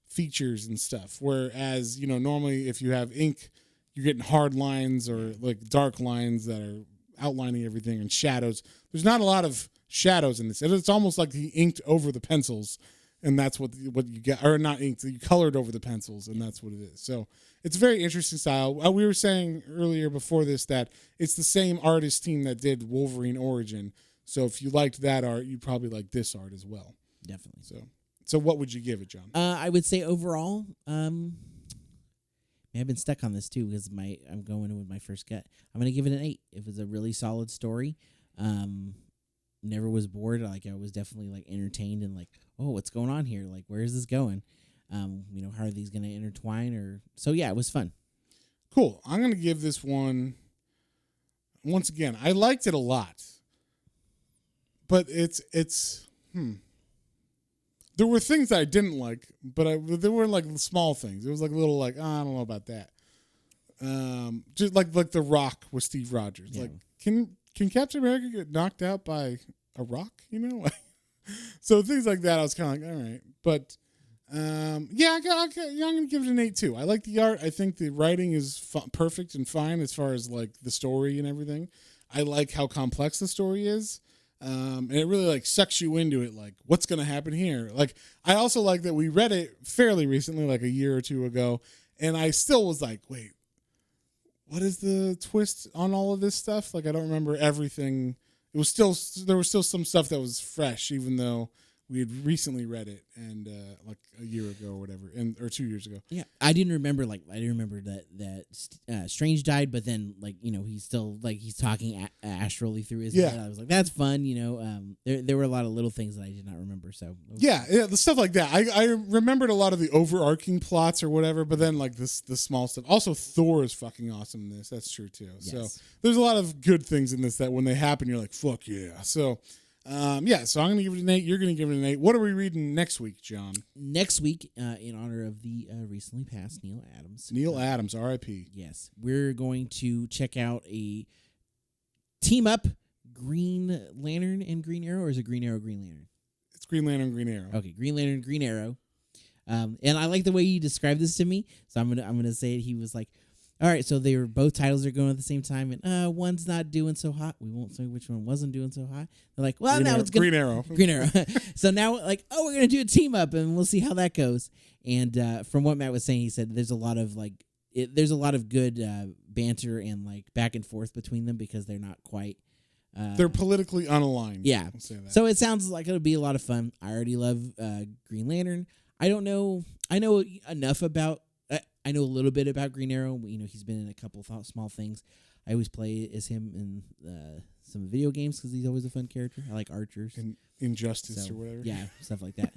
features and stuff. Whereas, normally if you have ink, you're getting hard lines or like dark lines that are outlining everything and shadows. There's not a lot of shadows in this. It's almost like he inked over the pencils. And that's what you get, or not inked, you colored over the pencils, and that's what it is. So it's a very interesting style. We were saying earlier before this that it's the same artist team that did Wolverine Origin. So if you liked that art, you probably like this art as well. Definitely. So what would you give it, John? I would say overall, I've been stuck on this too because I'm going in with my first gut. I'm going to give it an 8. It was a really solid story. Never was bored. Like, I was definitely like entertained and like, oh, what's going on here? Like, where is this going? How are these going to intertwine? So yeah, it was fun. Cool. I'm going to give this one. Once again, I liked it a lot, but it's. There were things that I didn't like, but there were like small things. It was like a little like, I don't know about that. Just like The Rock with Steve Rogers. Yeah. Like, can Captain America get knocked out by a rock? So things like that, I was kind of like, all right. But I'm going to give it an 8 too. I like the art. I think the writing is perfect and fine as far as like the story and everything. I like how complex the story is. And it really like sucks you into it. Like, what's going to happen here? Like, I also like that we read it fairly recently, like a year or two ago. And I still was like, wait, what is the twist on all of this stuff? Like, I don't remember everything. There was still some stuff that was fresh, even though we had recently read it and like a year ago or whatever, or 2 years ago. Yeah, I didn't remember that Strange died, but then like he's still like he's talking astrally through his head. I was like, that's fun. There were a lot of little things that I did not remember. So yeah, the stuff like that. I remembered a lot of the overarching plots or whatever, but then like the small stuff. Also, Thor is fucking awesome in this. That's true too. Yes. So there's a lot of good things in this that when they happen, you're like, fuck yeah. So. So I'm going to give it an 8. You're going to give it an 8. What are we reading next week, John? Next week, in honor of the recently passed Neil Adams. Neil Adams, R.I.P. Yes. We're going to check out a team-up Green Lantern and Green Arrow, or is it Green Arrow, Green Lantern? It's Green Lantern, Green Arrow. Okay, Green Lantern, Green Arrow. And I like the way he described this to me, so I'm gonna say it. He was like, all right, so both titles are going at the same time, and one's not doing so hot. We won't say which one wasn't doing so hot. They're like, well, now it's Green Arrow. Green Arrow. So now, like, we're gonna do a team up, and we'll see how that goes. And from what Matt was saying, he said there's a lot of good banter and like back and forth between them because they're not quite. They're politically unaligned. Yeah. I'll say that. So it sounds like it'll be a lot of fun. I already love Green Lantern. I don't know. I know enough about. I know a little bit about Green Arrow. He's been in a couple small things. I always play as him in some video games because he's always a fun character. I like archers. Injustice or whatever. Yeah, stuff like that.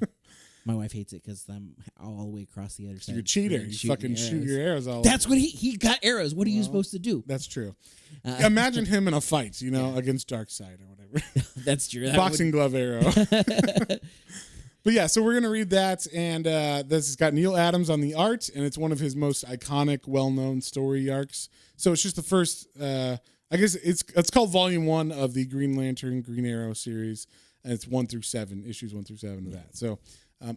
My wife hates it because I'm all the way across the other side. You're a cheater. You fucking shoot your arrows all That's what he got arrows. What are you supposed to do? That's true. Imagine him in a fight, against Darkseid or whatever. That's true. Boxing glove arrow. But yeah, so we're going to read that, and this has got Neil Adams on the art, and it's one of his most iconic, well-known story arcs. So it's just the first, I guess it's called Volume 1 of the Green Lantern, Green Arrow series, and it's 1 through 7, issues 1 through 7 of that. So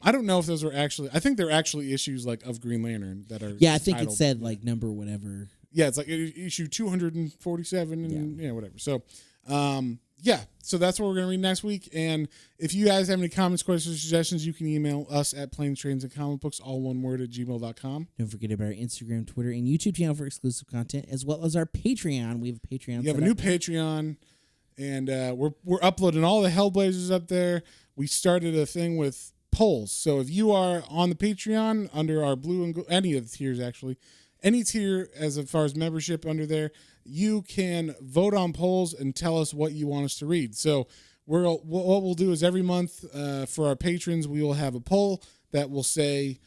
I don't know if those were actually, I think they're actually issues like of Green Lantern that are I think it said like number whatever. Yeah, it's like issue 247 and whatever. So, so that's what we're going to read next week. And if you guys have any comments, questions, or suggestions, you can email us at Planes, Trains, and Comic Books, all one word, at gmail.com. Don't forget about our Instagram, Twitter, and YouTube channel for exclusive content, as well as our Patreon. We have a Patreon. You have a new Patreon, and we're uploading all the Hellblazers up there. We started a thing with polls. So if you are on the Patreon under our blue and any of the tiers, actually, any tier as far as membership under there, you can vote on polls and tell us what you want us to read. So what we'll do is every month for our patrons, we will have a poll that will say,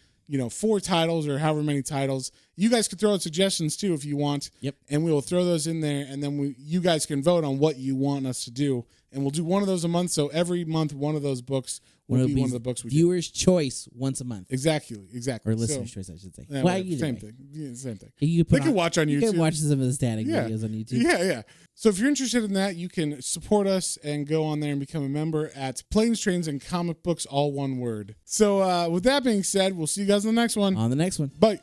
4 titles or however many titles. You guys can throw out suggestions too if you want. Yep. And we will throw those in there, and then you guys can vote on what you want us to do. And we'll do one of those a month. So every month, one of those books will be one of the books we do. Viewer's choice once a month. Exactly. Or listener's choice, I should say. Yeah, same thing. Yeah, same thing. They can watch on YouTube. You can watch some of the static videos on YouTube. Yeah. So if you're interested in that, you can support us and go on there and become a member at Planes, Trains, and Comic Books, all one word. So with that being said, we'll see you guys on the next one. On the next one. Bye.